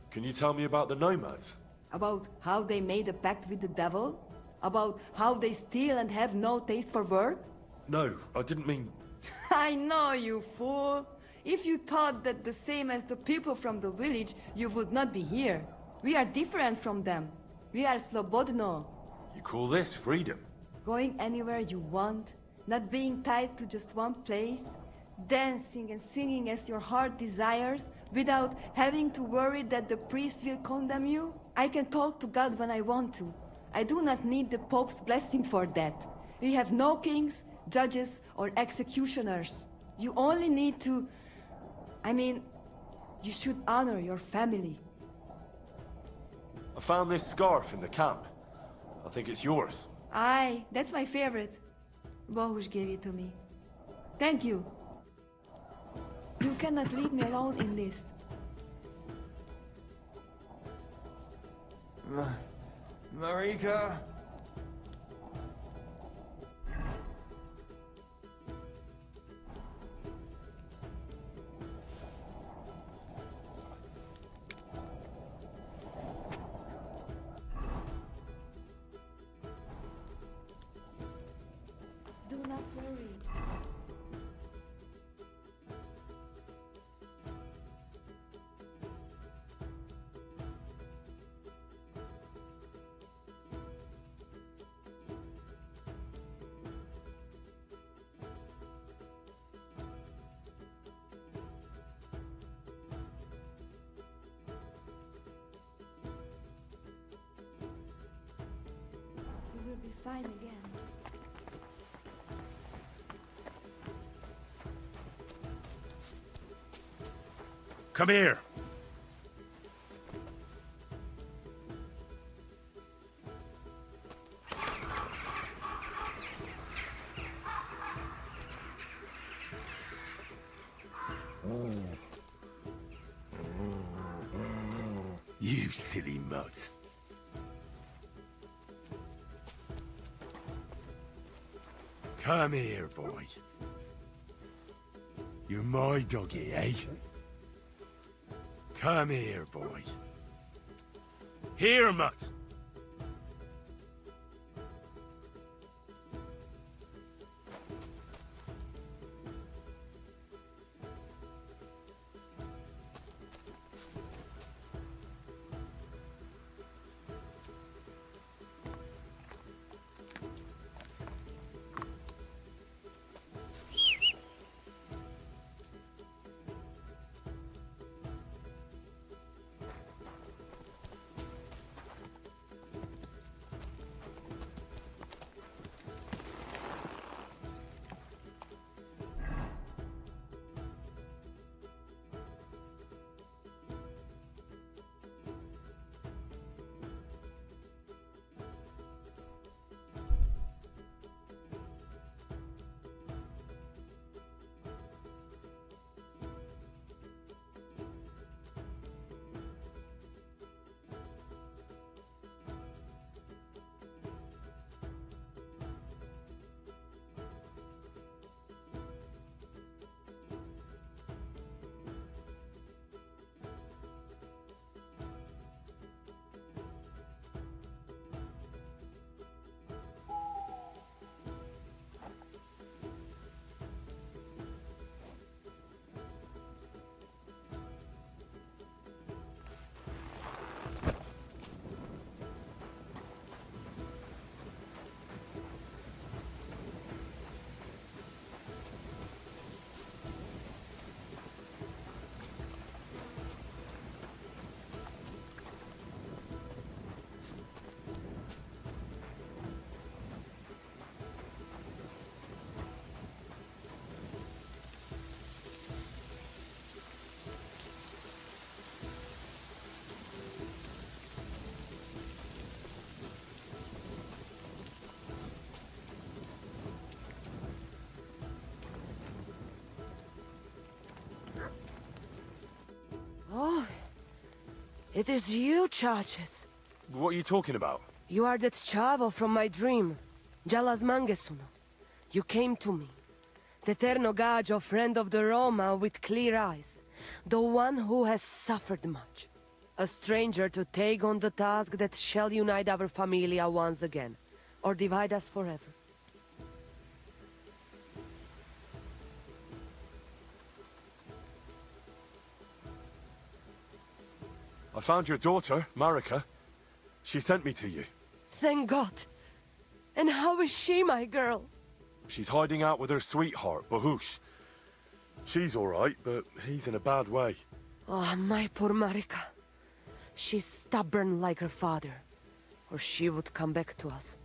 Can you tell me about the nomads? About how they made a pact with the devil? About how they steal and have no taste for work? No, I didn't mean... I know, you fool! If you thought that the same as the people from the village, you would not be here. We are different from them. We are slobodno. You call this freedom? Going anywhere you want, not being tied to just one place. dancing and singing as your heart desires, without having to worry that the priest will condemn you? I can talk to God when I want to. I do not need the Pope's blessing for that. We have no kings, judges, or executioners. You only need to... you should honor your family. I found this scarf in the camp. I think it's yours. Aye, that's my favorite. Bohush gave it to me. Thank you. You cannot leave me alone in this. Marika? Do not worry. You will be fine again. Come here. You silly mutt. Come here, boy. You're my doggy, eh? Come here, boy. Here, mutt. Oh, it is you, Charges. What are you talking about? You are that chavo from my dream, Jalas Mangesuno. You came to me, the Eterno Gajo, friend of the Roma with clear eyes, the one who has suffered much. A stranger to take on the task that shall unite our familia once again, or divide us forever. I found your daughter, Marika. She sent me to you. Thank God. And how is she, my girl? She's hiding out with her sweetheart, Bahush. She's all right, but he's in a bad way. Oh, my poor Marika. She's stubborn like her father, or she would come back to us.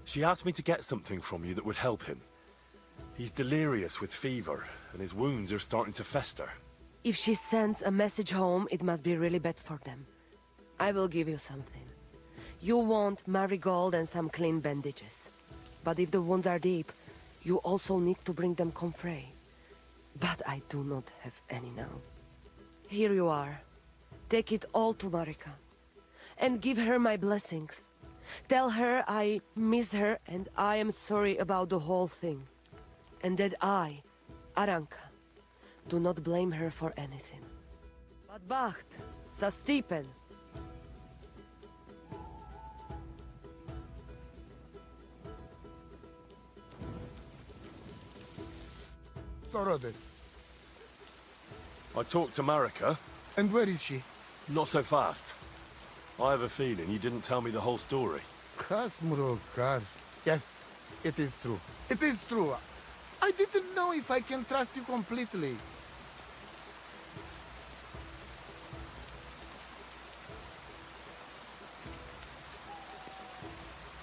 She asked me to get something from you that would help him. He's delirious with fever, and his wounds are starting to fester. If she sends a message home, it must be really bad for them. I will give you something. You want marigold and some clean bandages. But if the wounds are deep, you also need to bring them comfrey. But I do not have any now. Here you are. Take it all to Marika. And give her my blessings. Tell her I miss her and I am sorry about the whole thing. And that I, Aranka, do not blame her for anything. But Bacht, za Stipen. Sorodes. I talked to Marika. And where is she? Not so fast. I have a feeling you didn't tell me the whole story. Kasmurokar. Yes, it is true. It is true. I didn't know if I can trust you completely.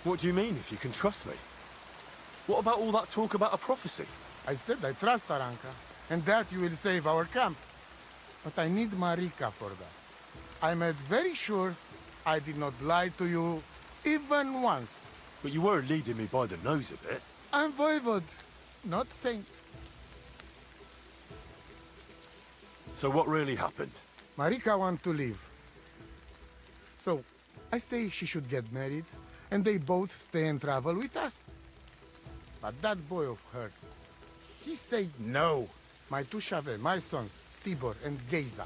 What do you mean, if you can trust me? What about all that talk about a prophecy? I said I trust Aranka, and that you will save our camp. But I need Marika for that. I made very sure I did not lie to you even once. But you were leading me by the nose a bit. I'm voivode, not saint. So what really happened? Marika wants to leave. So, I say she should get married, and they both stay and travel with us. But that boy of hers, he said no. My two Chave, my sons, Tibor and Geza,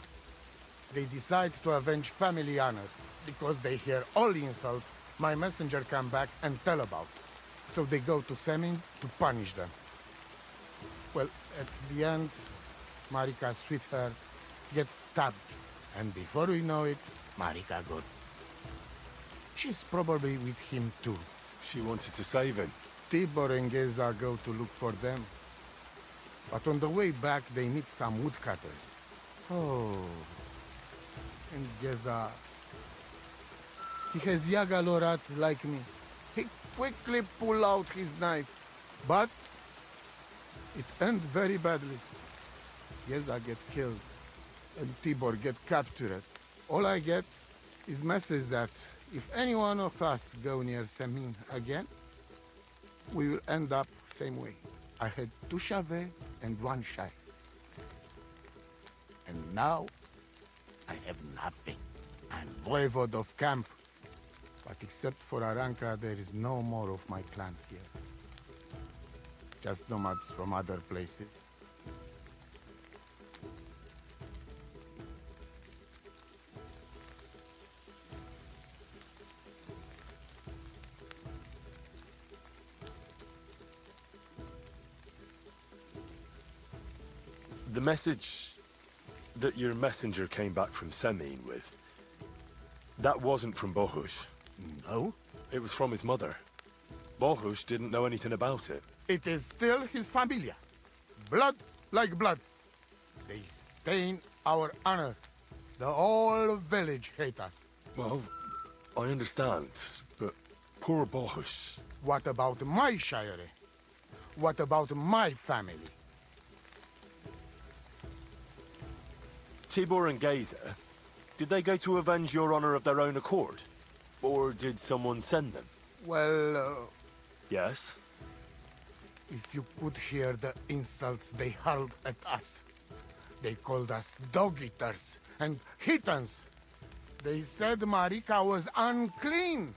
they decide to avenge family honor, because they hear all the insults my messenger come back and tell about. So they go to Semin to punish them. Well, at the end, Marika's sweetheart gets stabbed. And before we know it, Marika gone. She's probably with him too. She wanted to save him. Tibor and Geza go to look for them. But on the way back, they meet some woodcutters. Oh. And Geza... He has Yaga Lorat like me. He quickly pull out his knife. But... it ends very badly. Geza get killed. And Tibor get captured. All I get is message that if any one of us go near Semin again, we will end up same way. I had 2 Chave and 1 Shai. And now, I have nothing. I'm voivode of camp. But except for Aranka, there is no more of my clan here. Just nomads from other places. The message that your messenger came back from Semin with, that wasn't from Bohush. No? It was from his mother. Bohush didn't know anything about it. It is still his familia. Blood like blood. They stain our honor. The whole village hate us. Well, I understand, but poor Bohush. What about my shire? What about my family? Tibor and Geza, did they go to avenge your honor of their own accord? Or did someone send them? Well, Yes? if you could hear the insults they hurled at us. They called us dog-eaters and heathens. They said Marika was unclean.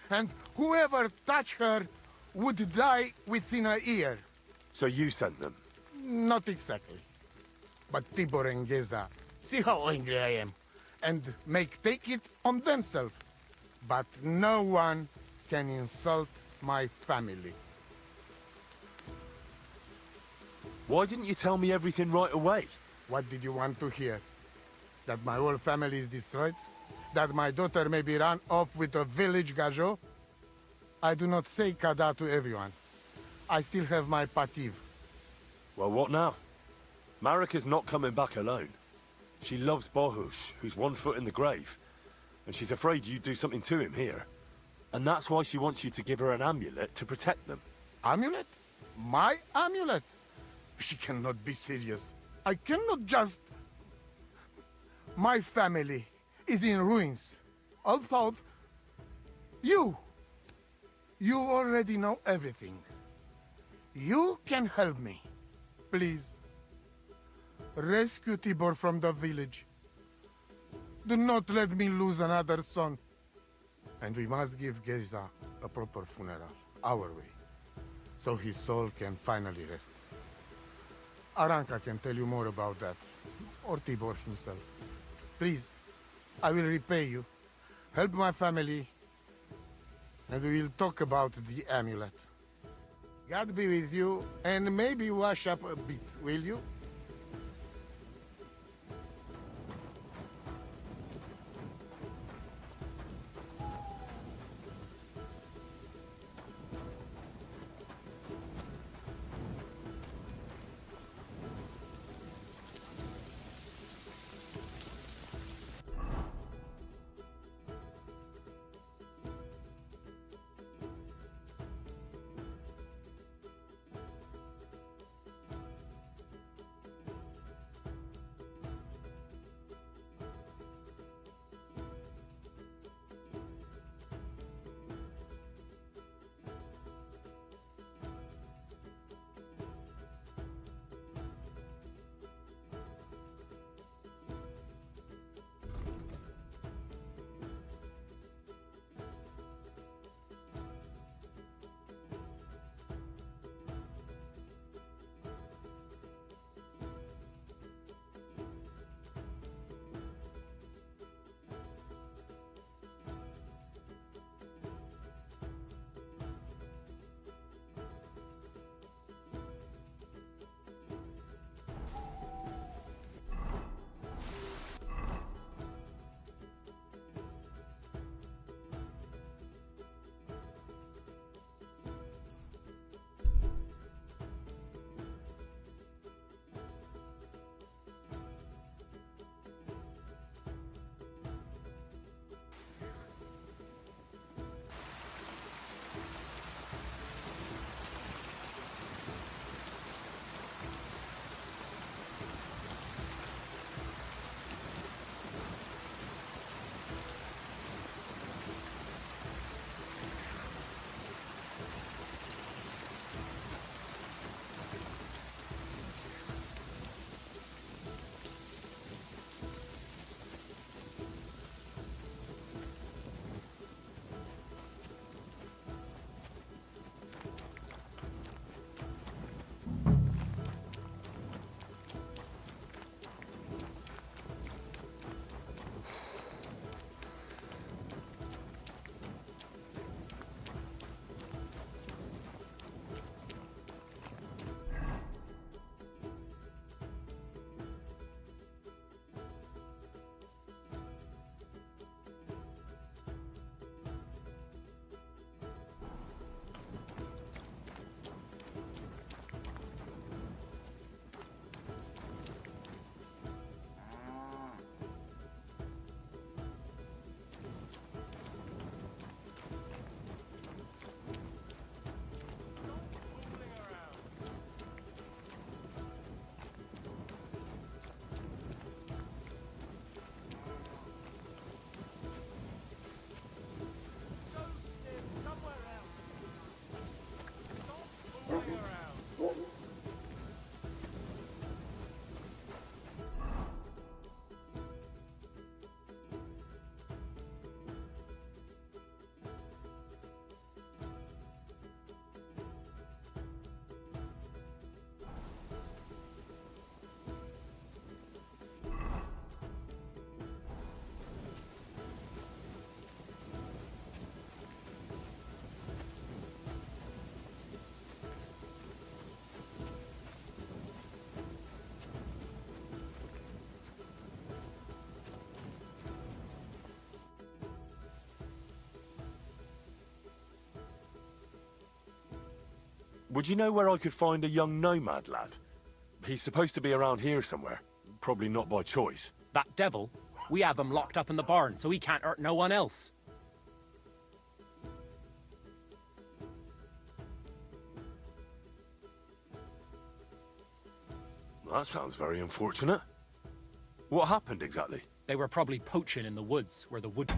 And whoever touched her would die within a year. So you sent them? Not exactly. But Tibor and Geza, see how angry I am, and take it on themselves. But no one can insult my family. Why didn't you tell me everything right away? What did you want to hear? That my whole family is destroyed? That my daughter may be run off with a village gajo? I do not say kada to everyone. I still have my pativ. Well, what now? Marika's not coming back alone. She loves Bohush, who's 1 foot in the grave. And she's afraid you'd do something to him here. And that's why she wants you to give her an amulet to protect them. Amulet? My amulet? She cannot be serious. I cannot just... My family is in ruins. Although... You already know everything. You can help me. Please. Rescue Tibor from the village. Do not let me lose another son. And we must give Geza a proper funeral, our way, so his soul can finally rest. Aranka can tell you more about that, or Tibor himself. Please, I will repay you. Help my family, and we will talk about the amulet. God be with you, and maybe wash up a bit, will you? Would you know where I could find a young nomad lad? He's supposed to be around here somewhere. Probably not by choice. That devil? We have him locked up in the barn, so he can't hurt no one else. That sounds very unfortunate. What happened exactly? They were probably poaching in the woods, where the wood...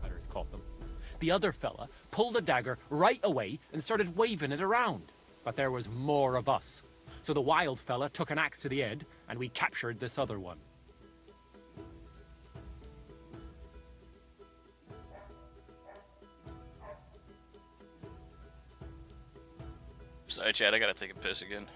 cutters caught them. The other fella pulled a dagger right away and started waving it around. But there was more of us. So the wild fella took an axe to the head, and we captured this other one. Sorry, Chad, I gotta take a piss again.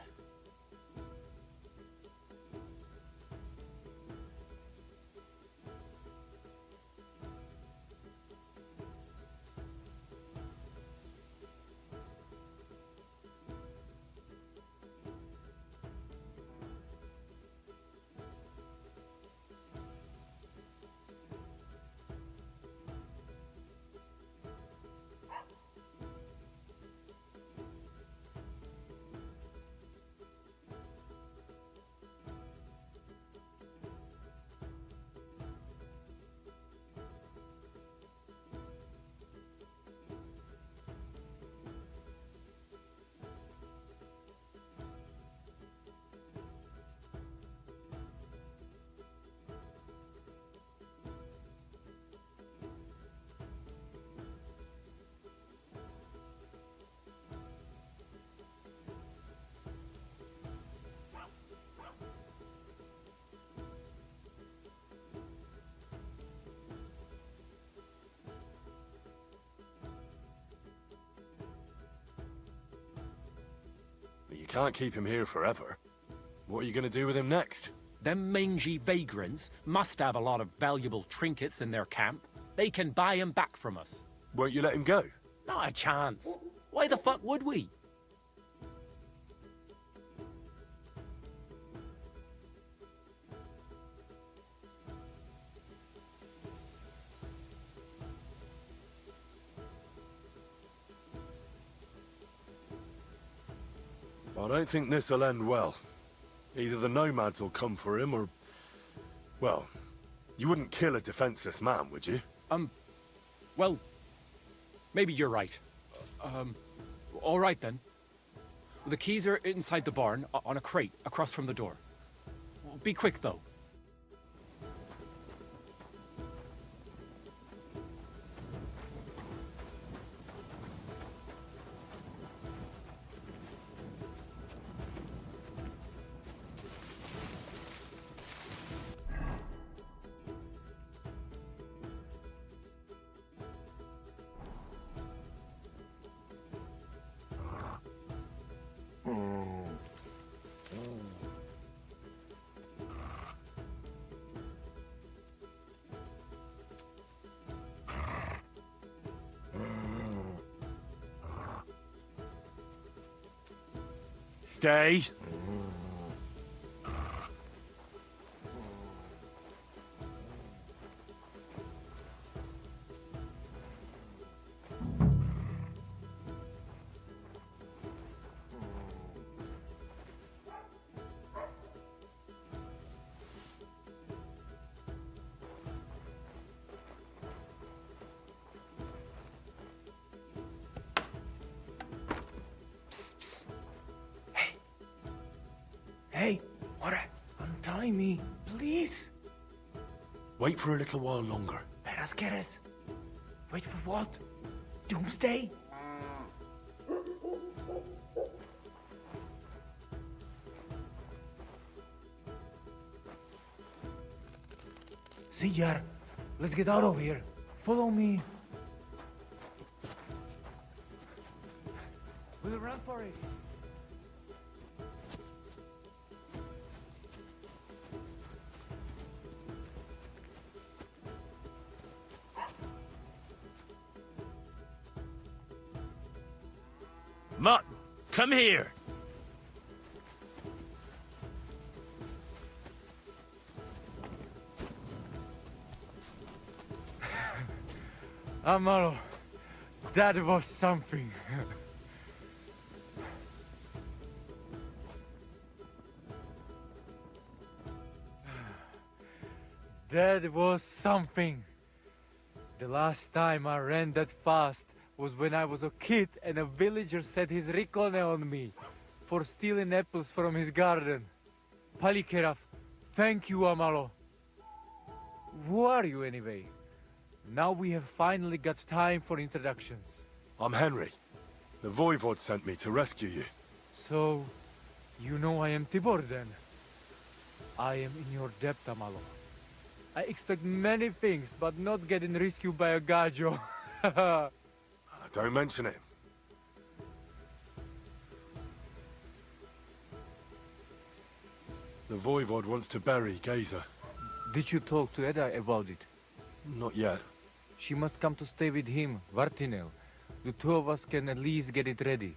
You can't keep him here forever. What are you going to do with him next? Them mangy vagrants must have a lot of valuable trinkets in their camp. They can buy him back from us. Won't you let him go? Not a chance. Why the fuck would we? I don't think this'll end well. Either the nomads will come for him or... Well, you wouldn't kill a defenseless man, would you? Well, maybe you're right. All right then. The keys are inside the barn, on a crate, across from the door. Be quick, though. Stay. Hey, what? Untie me, please. Wait for a little while longer. Let us get us. Wait for what? Doomsday? See ya. Let's get out of here. Follow me. We'll run for it. Mutt, come here. Amalo, that was something. That was something. The last time I ran that fast was when I was a kid and a villager set his ricone on me for stealing apples from his garden. Palikeraf, thank you, Amalo. Who are you anyway? Now we have finally got time for introductions. I'm Henry. The Voivod sent me to rescue you. So, you know I am Tibor then? I am in your debt, Amalo. I expect many things, but not getting rescued by a gajo. Don't mention it. The Voivod wants to bury Geza. Did you talk to Edda about it? Not yet. She must come to stay with him, Vartinel. The two of us can at least get it ready.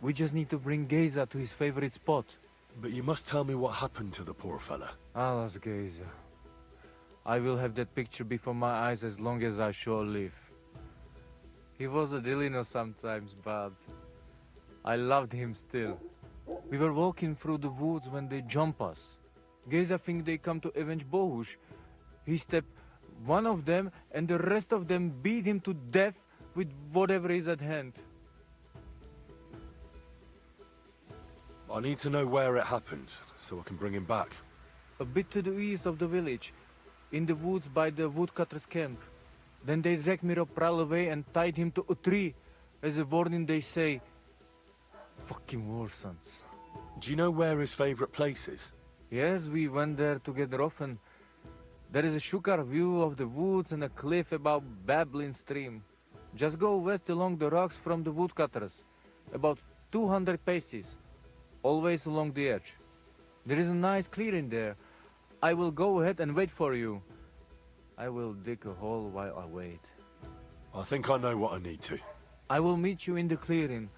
We just need to bring Geza to his favorite spot. But you must tell me what happened to the poor fella. Alas, Geza. I will have that picture before my eyes as long as I shall live. He was a Delino sometimes, but I loved him still. We were walking through the woods when they jump us. Geza think they come to avenge Bohush. He stepped one of them, and the rest of them beat him to death with whatever is at hand. I need to know where it happened, so I can bring him back. A bit to the east of the village, in the woods by the woodcutter's camp. Then they dragged Miropral away and tied him to a tree. As a warning, they say, fucking war sons. Do you know where his favorite place is? Yes, we went there together often. There is a shukar view of the woods and a cliff above babbling stream. Just go west along the rocks from the woodcutters. About 200 paces. Always along the edge. There is a nice clearing there. I will go ahead and wait for you. I will dig a hole while I wait. I think I know what I need to. I will meet you in the clearing.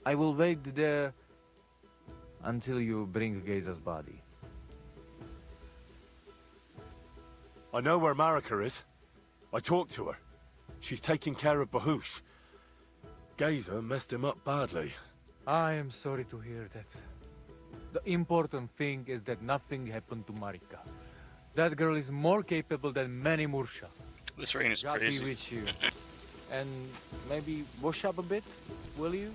I will wait there until you bring Geza's body. I know where Marika is. I talked to her. She's taking care of Bahush. Geza messed him up badly. I am sorry to hear that. The important thing is that nothing happened to Marika. That girl is more capable than many Mursha. This rain is God crazy. be with you. And maybe wash up a bit, will you?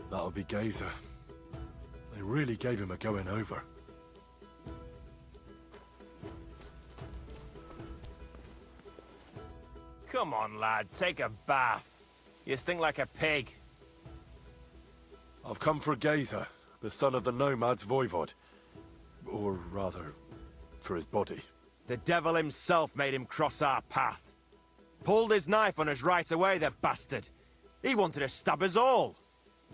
That'll be Gazer. They really gave him a going over. Come on, lad, take a bath. You stink like a pig. I've come for Gazer, the son of the Nomad's voivod. Or rather, for his body. The devil himself made him cross our path. Pulled his knife on us right away, the bastard. He wanted to stab us all.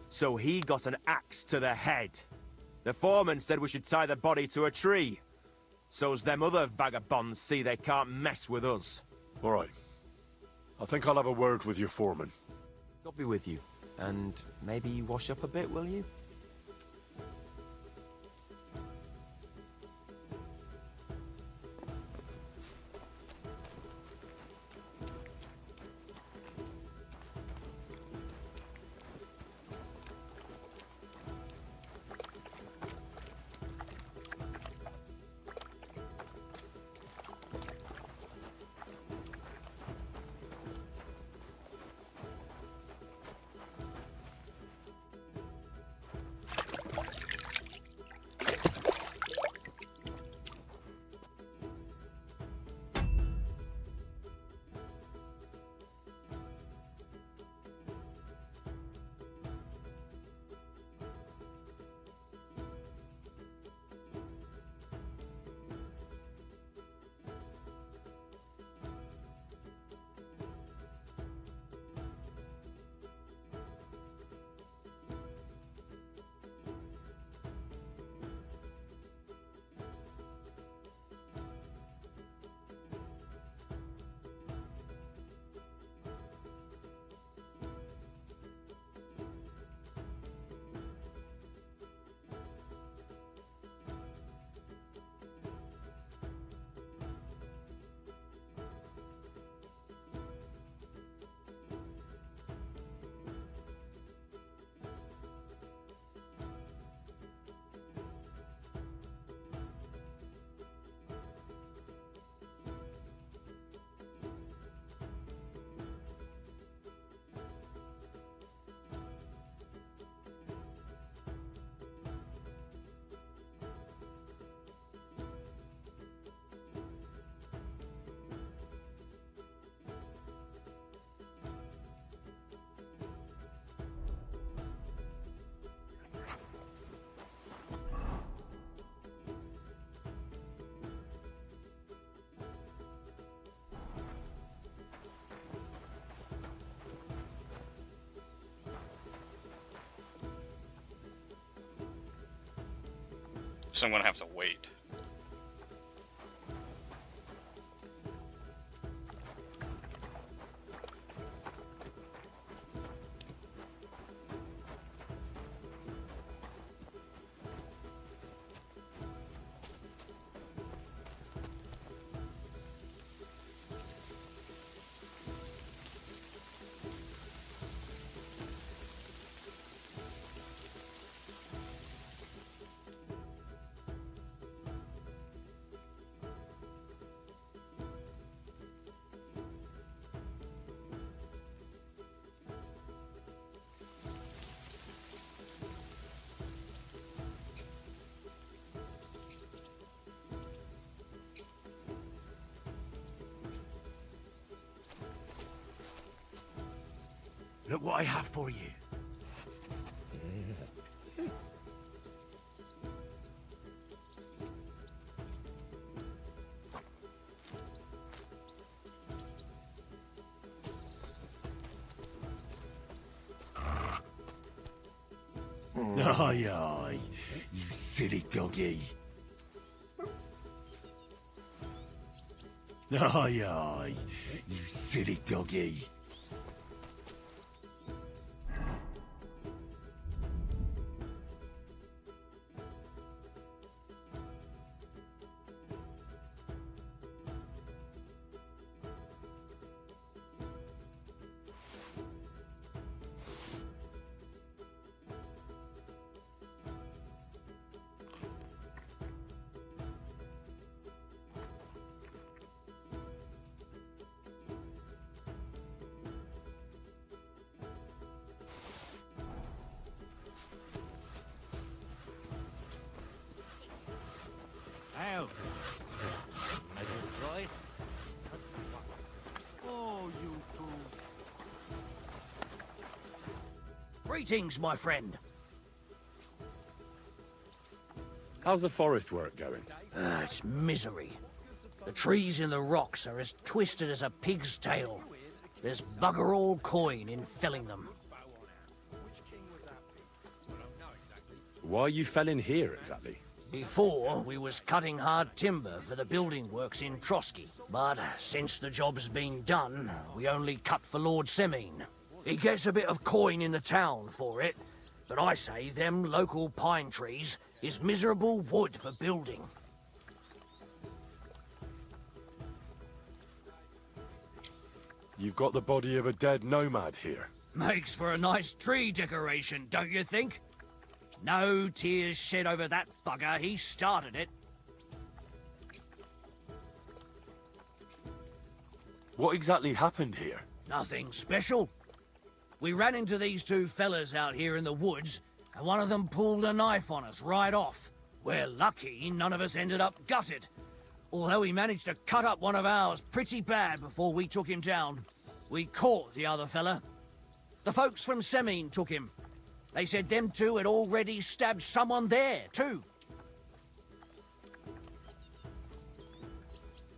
So he got an axe to the head. The foreman said we should tie the body to a tree. So's them other vagabonds see they can't mess with us. All right. I think I'll have a word with your foreman. God be with you. And maybe wash up a bit, will you? So I'm gonna have to wait. Look what I have for you. Aye, aye, you silly doggy. Aye, aye, you silly doggy. Greetings, my friend. How's the forest work going? It's misery. The trees in the rocks are as twisted as a pig's tail. There's bugger all coin in felling them. Why are you felling here, exactly? Before, we was cutting hard timber for the building works in Trotsky. But since the job's been done, we only cut for Lord Semine. He gets a bit of coin in the town for it, but I say them local pine trees is miserable wood for building. You've got the body of a dead nomad here. Makes for a nice tree decoration, don't you think? No tears shed over that bugger. He started it. What exactly happened here? Nothing special. We ran into these two fellas out here in the woods, and one of them pulled a knife on us right off. We're lucky none of us ended up gutted, although he managed to cut up one of ours pretty bad before we took him down. We caught the other fella. The folks from Semine took him. They said them two had already stabbed someone there, too.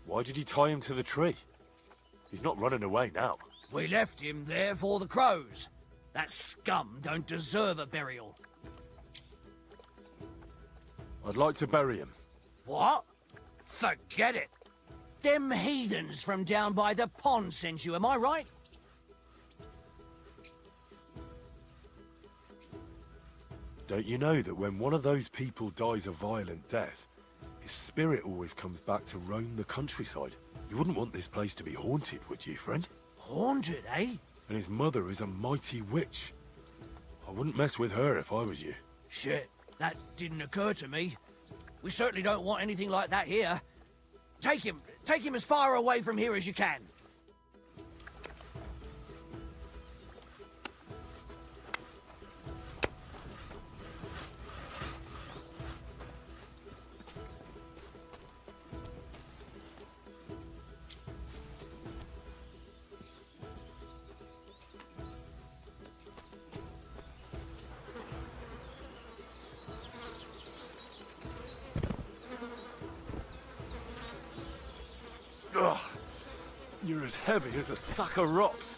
Why did you tie him to the tree? He's not running away now. We left him there for the crows. That scum don't deserve a burial. I'd like to bury him. What? Forget it. Them heathens from down by the pond sent you, am I right? Don't you know that when one of those people dies a violent death, his spirit always comes back to roam the countryside? You wouldn't want this place to be haunted, would you, friend? Haunted, eh? And his mother is a mighty witch. I wouldn't mess with her if I was you. Shit, that didn't occur to me. We certainly don't want anything like that here. Take him as far away from here as you can. Ugh, you're as heavy as a sack of rocks.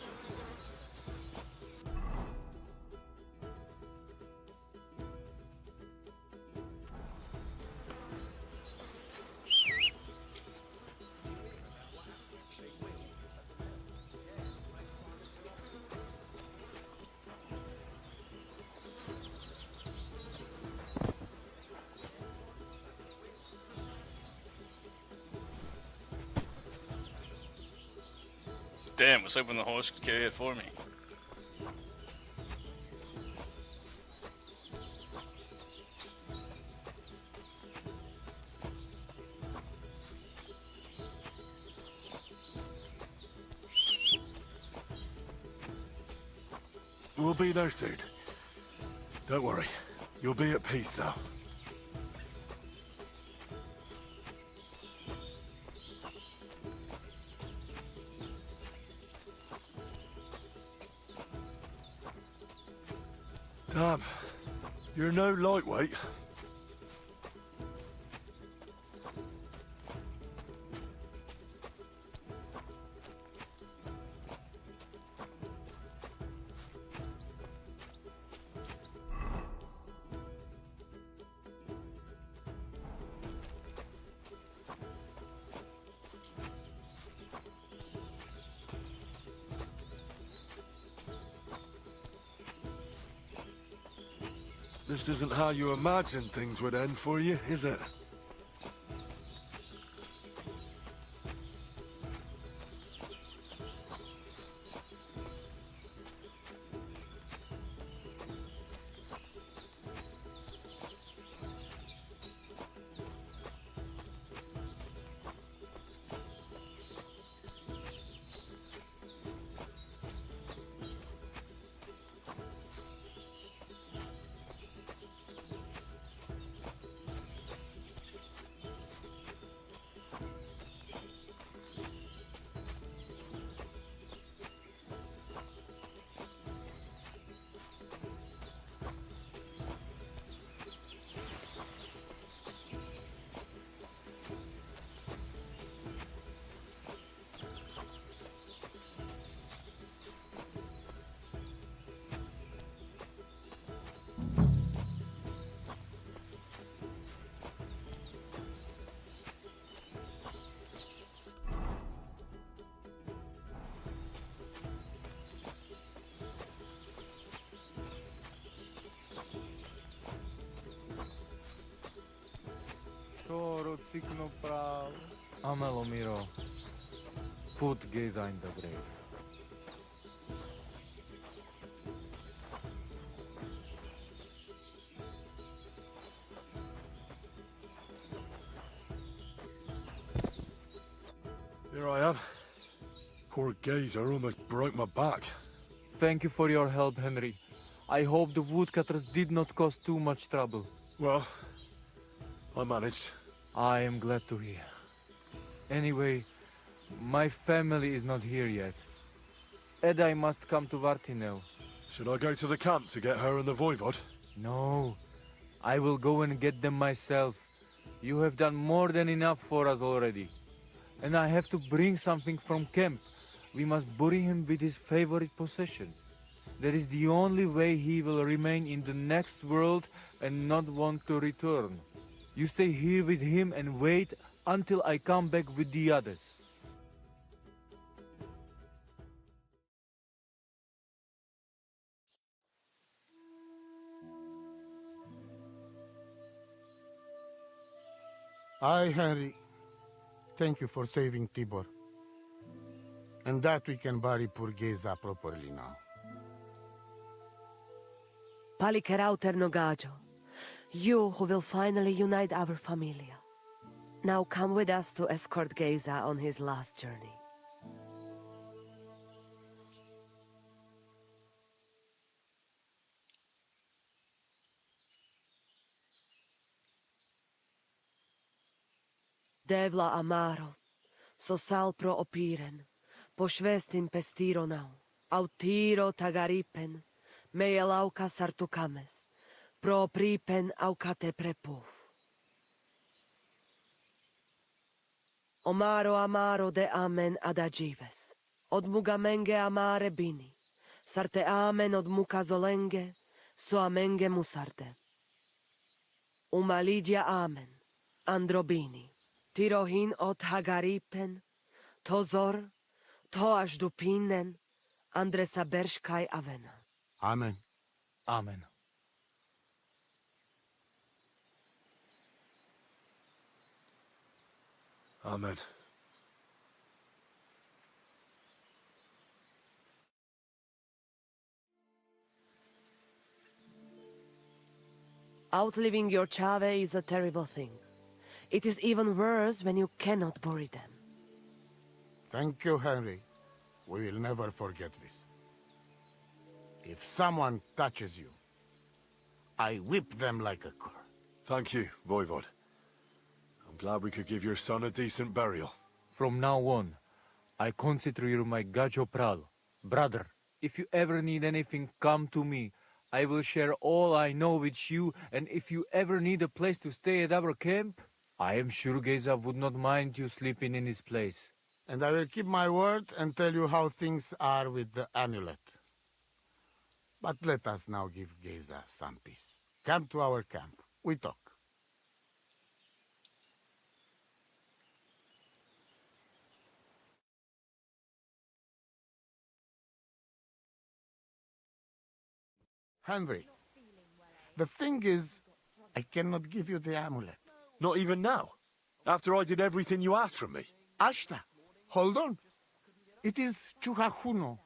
Damn, was hoping the horse could carry it for me. We'll be there soon. Don't worry. You'll be at peace now. Damn. You're no lightweight. This isn't how you imagined things would end for you, is it? sikno pravo. Amelo miro. Put Geza in the grave. Here I am. Poor Gazer almost broke my back. Thank you for your help, Henry. I hope the woodcutters did not cause too much trouble. Well, I managed. I am glad to hear. Anyway, my family is not here yet. Edai must come to Vartinel. Should I go to the camp to get her and the voivod? No. I will go and get them myself. You have done more than enough for us already. And I have to bring something from camp. We must bury him with his favorite possession. That is the only way he will remain in the next world and not want to return. You stay here with him and wait until I come back with the others. Aye, Henry. Thank you for saving Tibor. And that we can bury poor Geza properly now. Palikerau Ternogajo, you who will finally unite our familia. Now come with us to escort Geza on his last journey. Devla amaro, so sal pro opiren, pošvestin pestiro nau, autiro tagaripen, mejelauka sartukames, pro pripen aukate prepuf. Omaro amaro de amen adagives, od mugamenge amare bini, sarte amen od mukazolenge, so amenge musarte. Umalidia amen, androbini. Tirohin od Hagaripen, Tozor, Toash Dupinen, Andresa Bershkai Avena. Amen. Amen. Amen. Outliving your chave is a terrible thing. It is even worse when you cannot bury them. Thank you, Henry. We will never forget this. If someone touches you, I whip them like a cur. Thank you, voivod. I'm glad we could give your son a decent burial. From now on, I consider you my Gajo Pral. Brother, if you ever need anything, come to me. I will share all I know with you, and if you ever need a place to stay at our camp, I am sure Geza would not mind you sleeping in his place. And I will keep my word and tell you how things are with the amulet. But let us now give Geza some peace. Come to our camp. We talk. Henry, the thing is, I cannot give you the amulet. Not even now? After I did everything you asked from me? Ashta, hold on. It is Chuhajuno,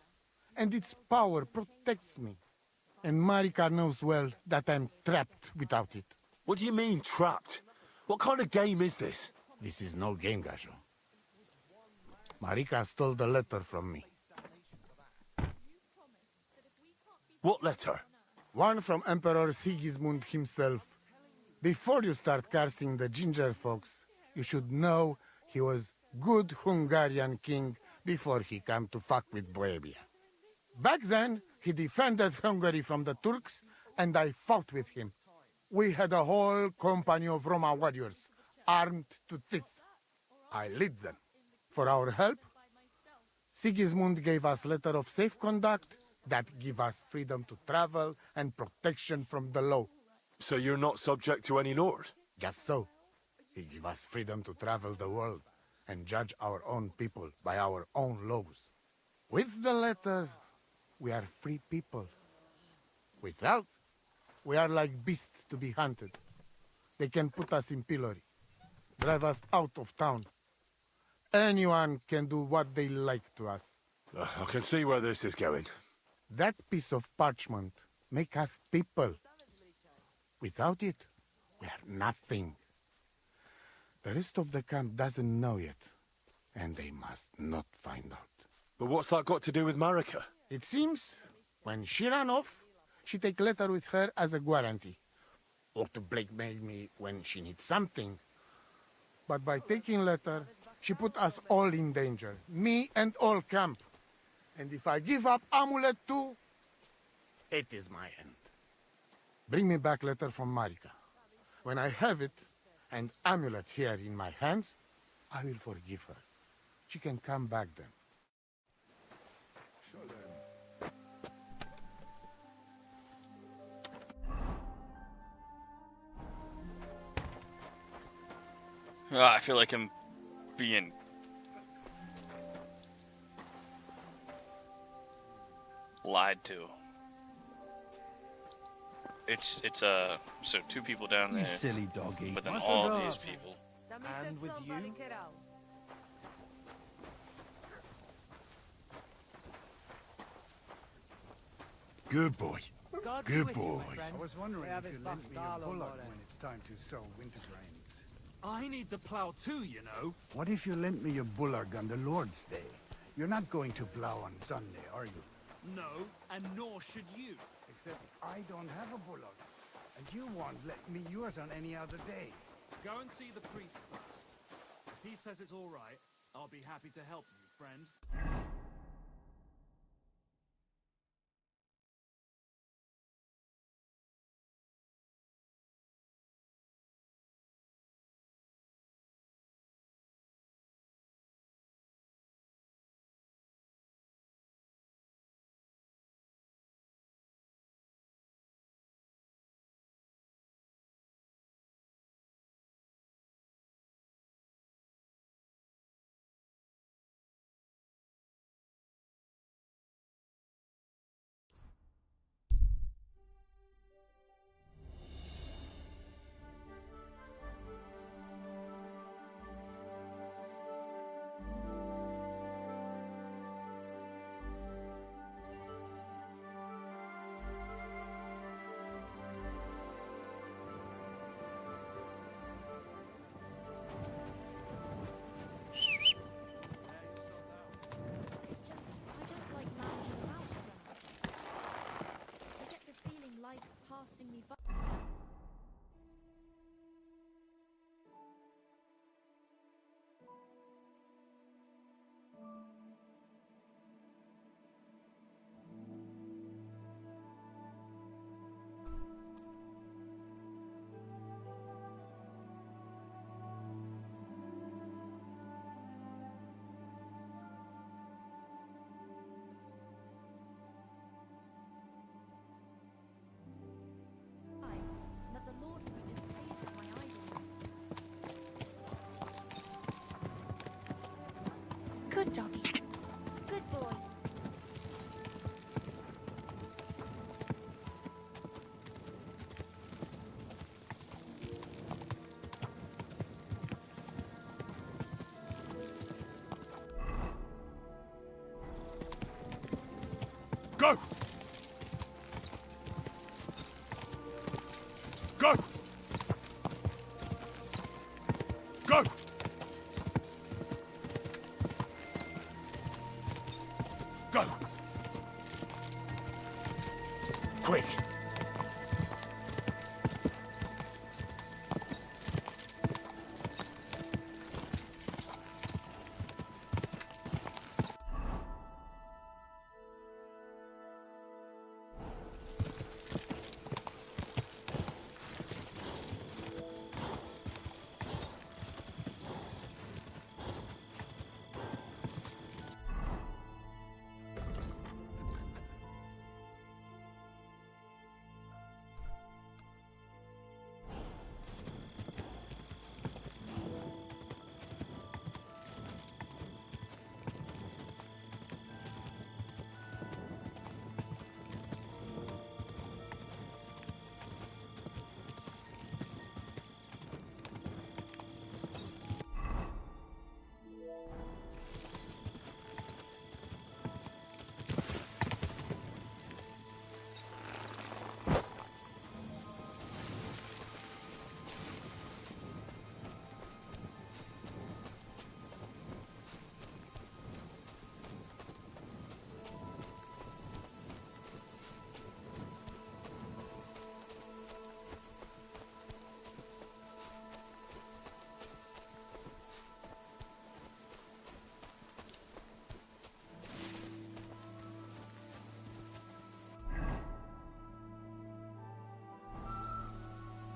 and its power protects me. And Marika knows well that I'm trapped without it. What do you mean, trapped? What kind of game is this? This is no game, Gajo. Marika stole the letter from me. What letter? One from Emperor Sigismund himself. Before you start cursing the ginger folks, you should know he was good Hungarian king before he came to fuck with Bohemia. Back then, he defended Hungary from the Turks, and I fought with him. We had a whole company of Roma warriors, armed to teeth. I lead them. For our help, Sigismund gave us letter of safe conduct that give us freedom to travel and protection from the law. So you're not subject to any lord? Just so. He give us freedom to travel the world and judge our own people by our own laws. With the letter, we are free people. Without, we are like beasts to be hunted. They can put us in pillory. drive us out of town. Anyone can do what they like to us. I can see where this is going. That piece of parchment make us people. Without it, we are nothing. The rest of the camp doesn't know yet, and they must not find out. But what's that got to do with Marika? It seems, when she ran off, she take letter with her as a guarantee, or to blackmail me when she needs something. But by taking letter, she put us all in danger, me and all camp. And if I give up amulet too, it is my end. Bring me back letter from Marika. When I have it, and amulet here in my hands, I will forgive her. She can come back then. I feel like I'm being lied to. It's so two people down there. You silly doggy. But then all these people. And with you? Good boy. Good boy. I was wondering if you lent me your bullock when it's time to sow winter grains. I need to plow too, you know. What if you lent me your bullock on the Lord's Day? You're not going to plow on Sunday, are you? No, and nor should you. Except I don't have a bullock, and you won't let me yours on any other day. Go and see the priest first. If he says it's all right, I'll be happy to help you, friend. Passing me by. That the Lord will be displeased with my idol. Good doggy. Good boy. Go! Go! Go! Go! Quick!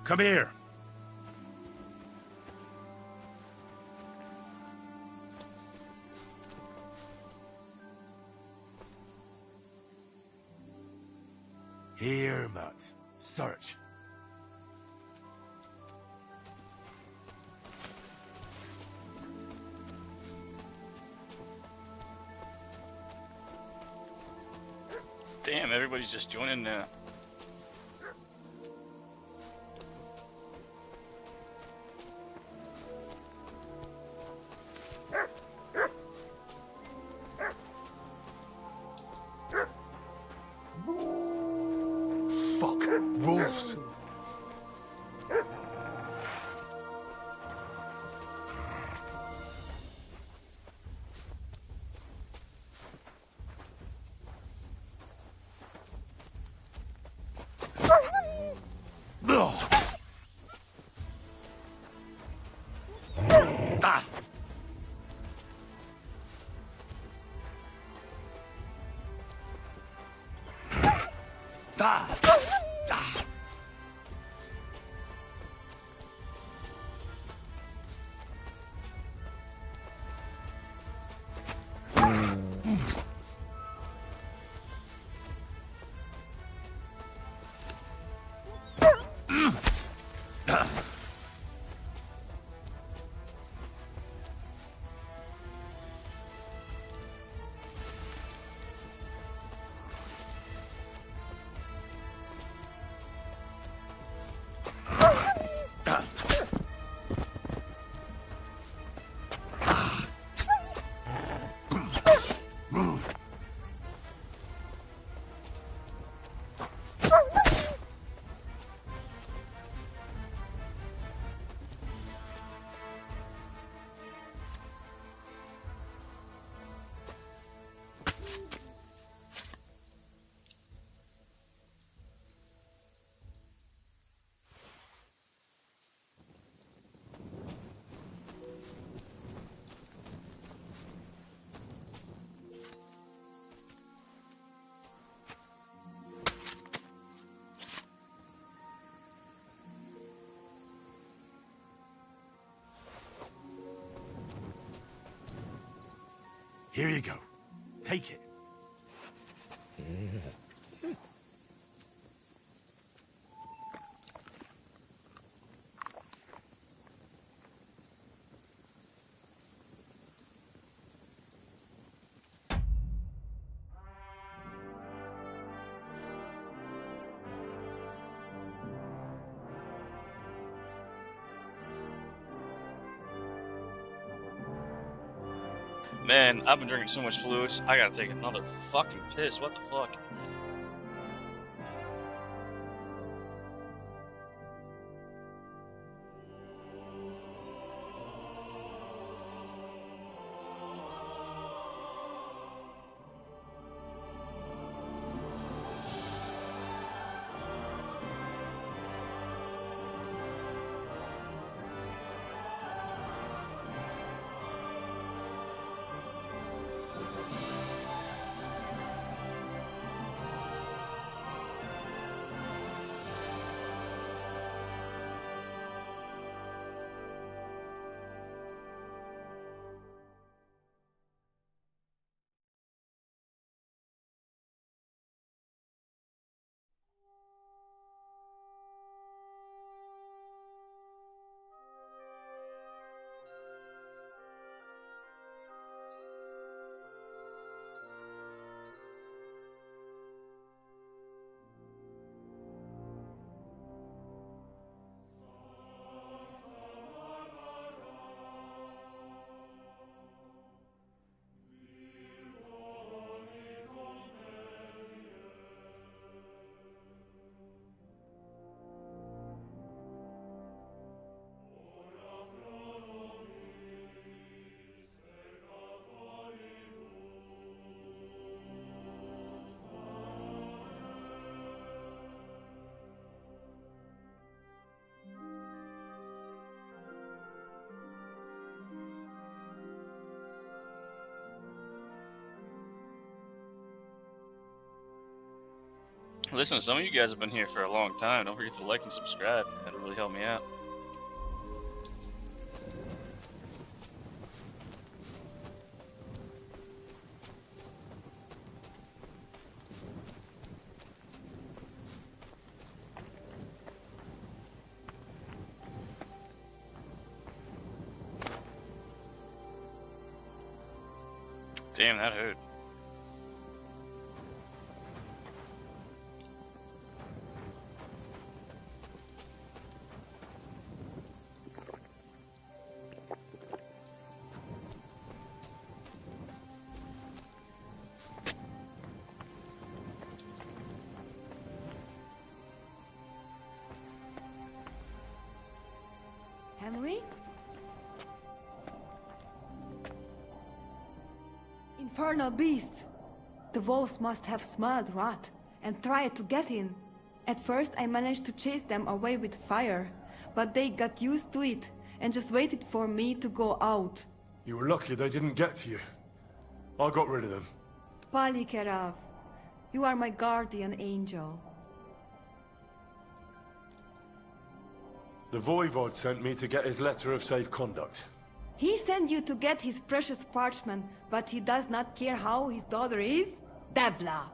Come here. Here, Matt. Search. Damn, everybody's just joining now. Fuck. Wolves. Here you go. Take it. Man, I've been drinking so much fluids, I gotta take another fucking piss. What the fuck? Listen, some of you guys have been here for a long time. Don't forget to like and subscribe. That'll really help me out. Damn, that hurt. Henry? Infernal beasts! The wolves must have smelled rot and tried to get in. At first I managed to chase them away with fire, but they got used to it and just waited for me to go out. You were lucky they didn't get to you. I got rid of them. Palikerav, you are my guardian angel. The Voivod sent me to get his letter of safe conduct. He sent you to get his precious parchment, but he does not care how his daughter is? Devla!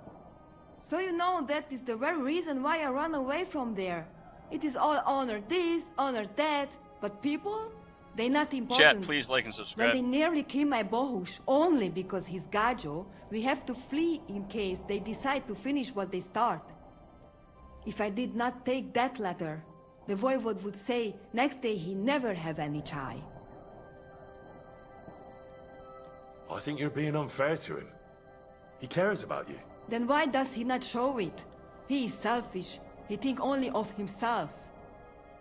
So you know that is the very reason why I run away from there. It is all honor this, honor that, but people? They not important. Chat, please like and When subscribe. they nearly kill my Bohush, only because he's Gajo, we have to flee in case they decide to finish what they start. If I did not take that letter, the Voivod would say next day he never have any chai. I think you're being unfair to him. He cares about you. Then why does he not show it? He is selfish. He think only of himself.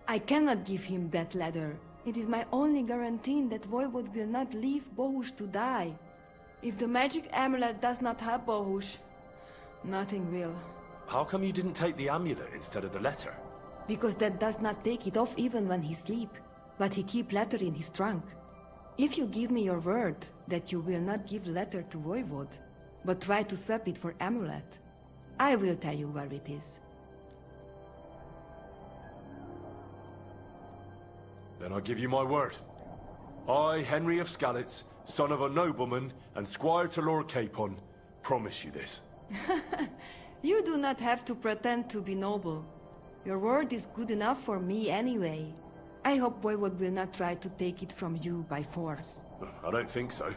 I cannot give him that letter. It is my only guarantee that Voivod will not leave Bohush to die. If the magic amulet does not help Bohush, nothing will. How come you didn't take the amulet instead of the letter? Because that does not take it off even when he sleep, but he keep letter in his trunk. If you give me your word that you will not give letter to Voivod, but try to swap it for amulet, I will tell you where it is. Then I give you my word. I, Henry of Skalitz, son of a nobleman and squire to Lord Capon, promise you this. You do not have to pretend to be noble. Your word is good enough for me anyway. I hope Voivod will not try to take it from you by force. I don't think so.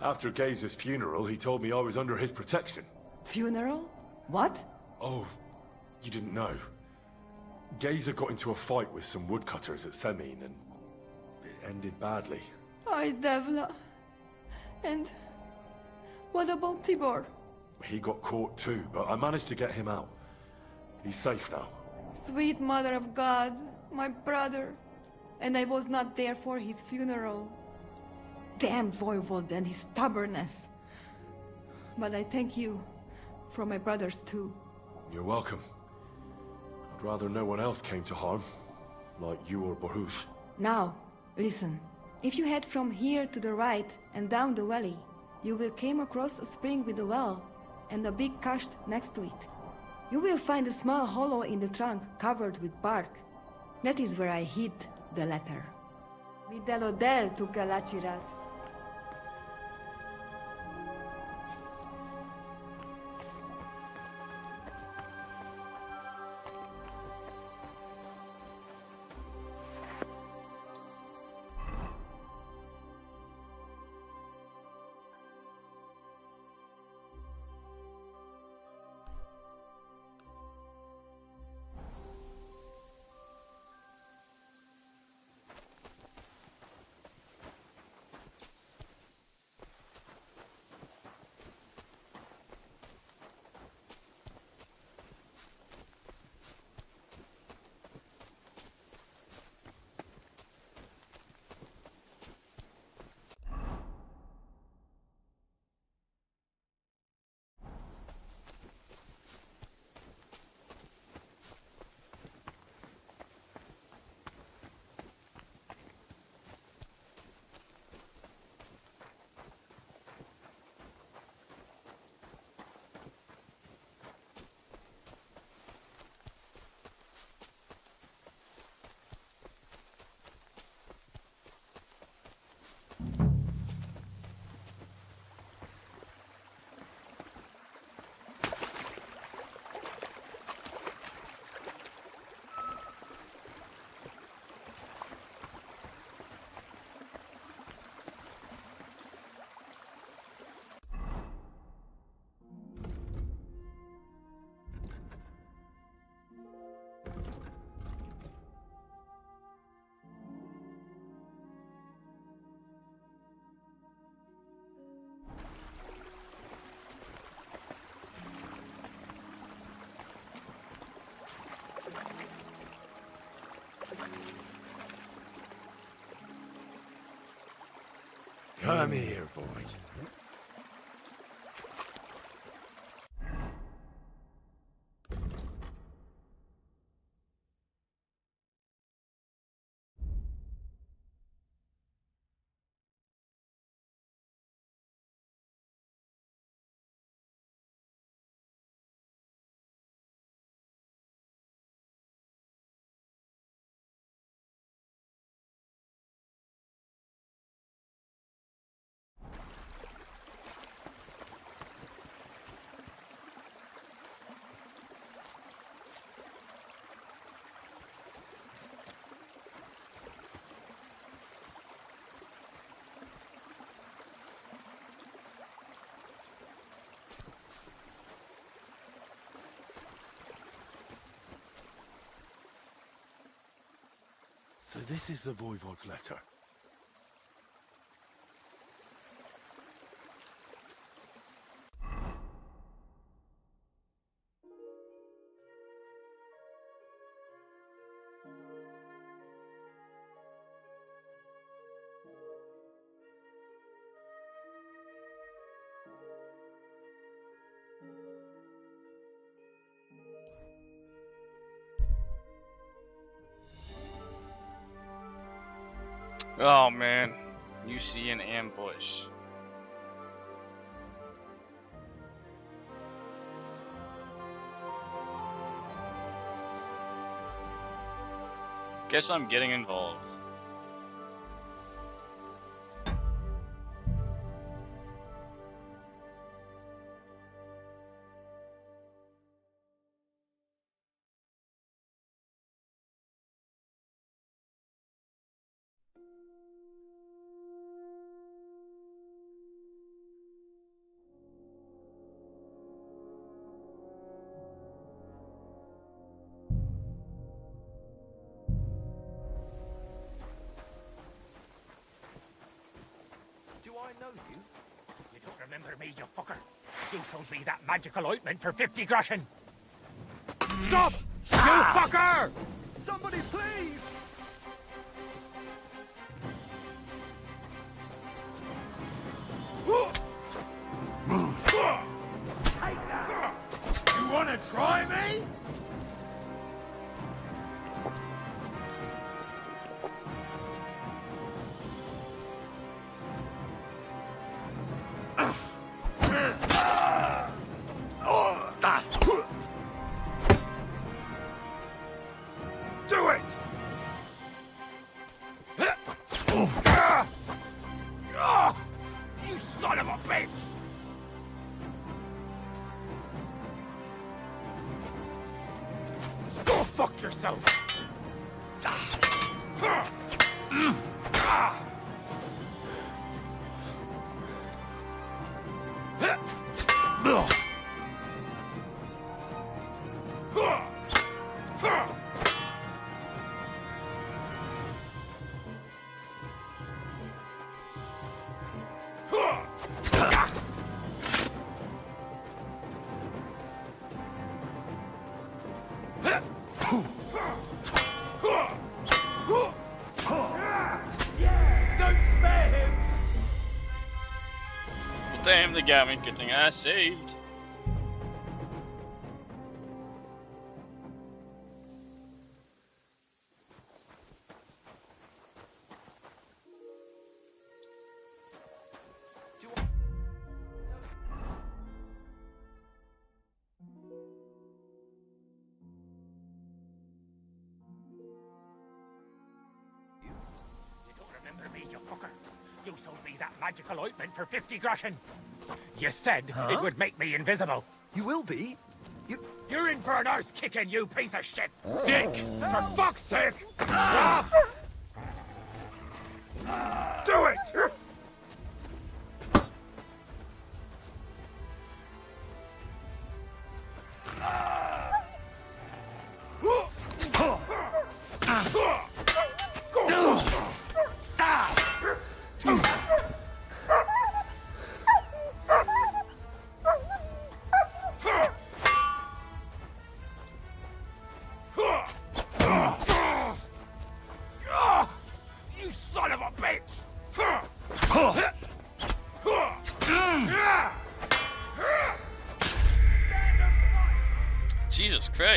After Gaze's funeral, he told me I was under his protection. Funeral? What? Oh, you didn't know. Gaze got into a fight with some woodcutters at Semin, and it ended badly. Ay, Devla. And what about Tibor? He got caught too, but I managed to get him out. He's safe now. Sweet Mother of God, my brother. And I was not there for his funeral. Damn Voivod and his stubbornness. But I thank you for my brothers too. You're welcome. I'd rather no one else came to harm, like you or Bohush. Now, listen. If you head from here to the right and down the valley, you will come across a spring with a well and a big kasht next to it. You will find a small hollow in the trunk covered with bark. That is where I hid the letter. Midelodel to Galachirat. Come here, boy. So this is the Voivod's letter. Oh man, you see an ambush. Guess I'm getting involved. Do I know you? You don't remember me, you fucker. You sold me that magical ointment for 50 groschen. Stop! You fucker! Somebody, please! You wanna try me? Do it! You son of a bitch! Go fuck yourself! Don't spare him! Well, damn, they got me. Good thing I saved. You don't remember me, you fucker. You sold me that magical ointment for 50 groschen. You said it would make me invisible. You will be. You're in for an arse kicking, you piece of shit. Sick! For fuck's sake! Stop! Do it! You son of a bitch!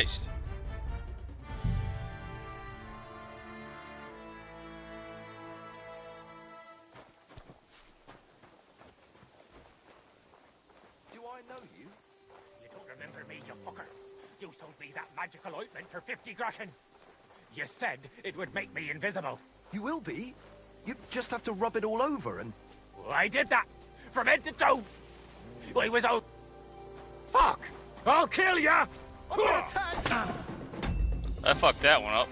Christ. Do I know you? You don't remember me, you fucker. You sold me that magical ointment for 50 groschen. You said it would make me invisible. You will be. You just have to rub it all over and... Well, I did that. From head to toe. I was all... Fuck! I'll kill ya! I fucked that one up.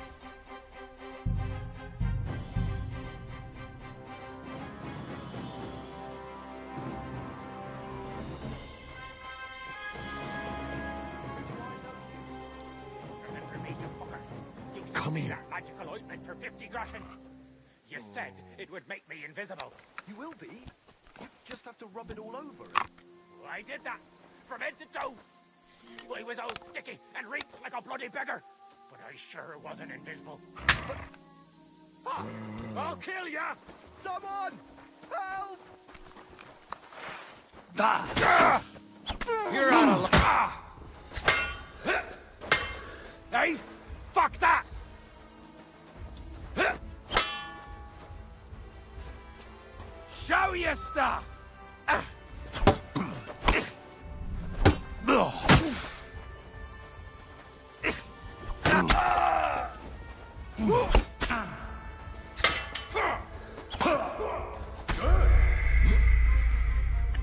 Come here. Magical ointment for 50 groschen. You said it would make me invisible. You will be. You just have to rub it all over and... Well, I did that. From head to toe. I was all sticky and reeked like a bloody beggar. But I sure wasn't invisible. Fuck! I'll kill ya! Someone! Help! You're out of luck. Hey! Fuck that! Show your stuff!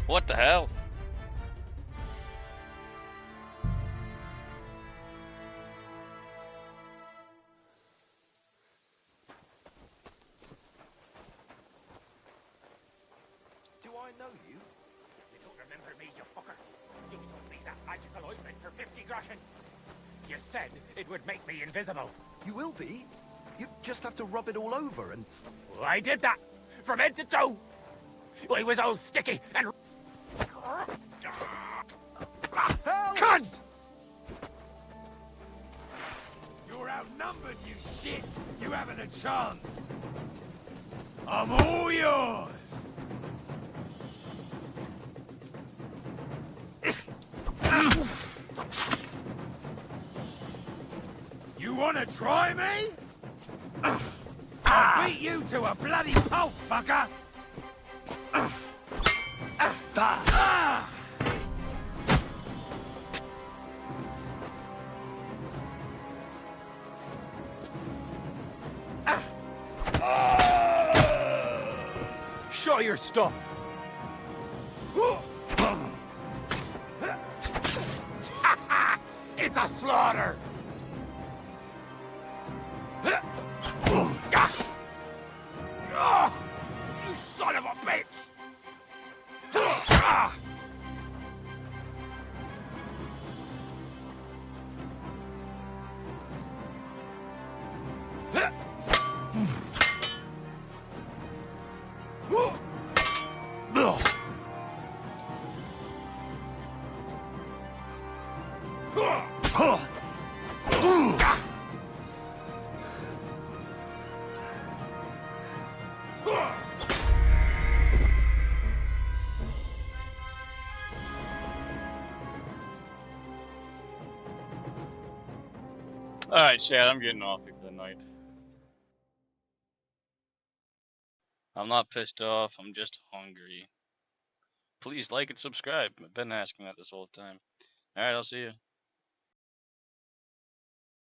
What the hell? Do I know you? You don't remember me, you fucker. You sold me that magical ointment for 50 groschen. You said it would make me invisible. You will be. You just have to rub it all over and... Well, I did that. From head to toe. I was all sticky and... Cunt! You're outnumbered, you shit! You haven't a chance! I'm all yours! You wanna try me? I'll beat you to a bloody pulp, fucker! Show your stuff. It's a slaughter. You son of a bitch! Alright, Chad, I'm getting off here for the night. I'm not pissed off, I'm just hungry. Please like and subscribe. I've been asking that this whole time. Alright, I'll see you.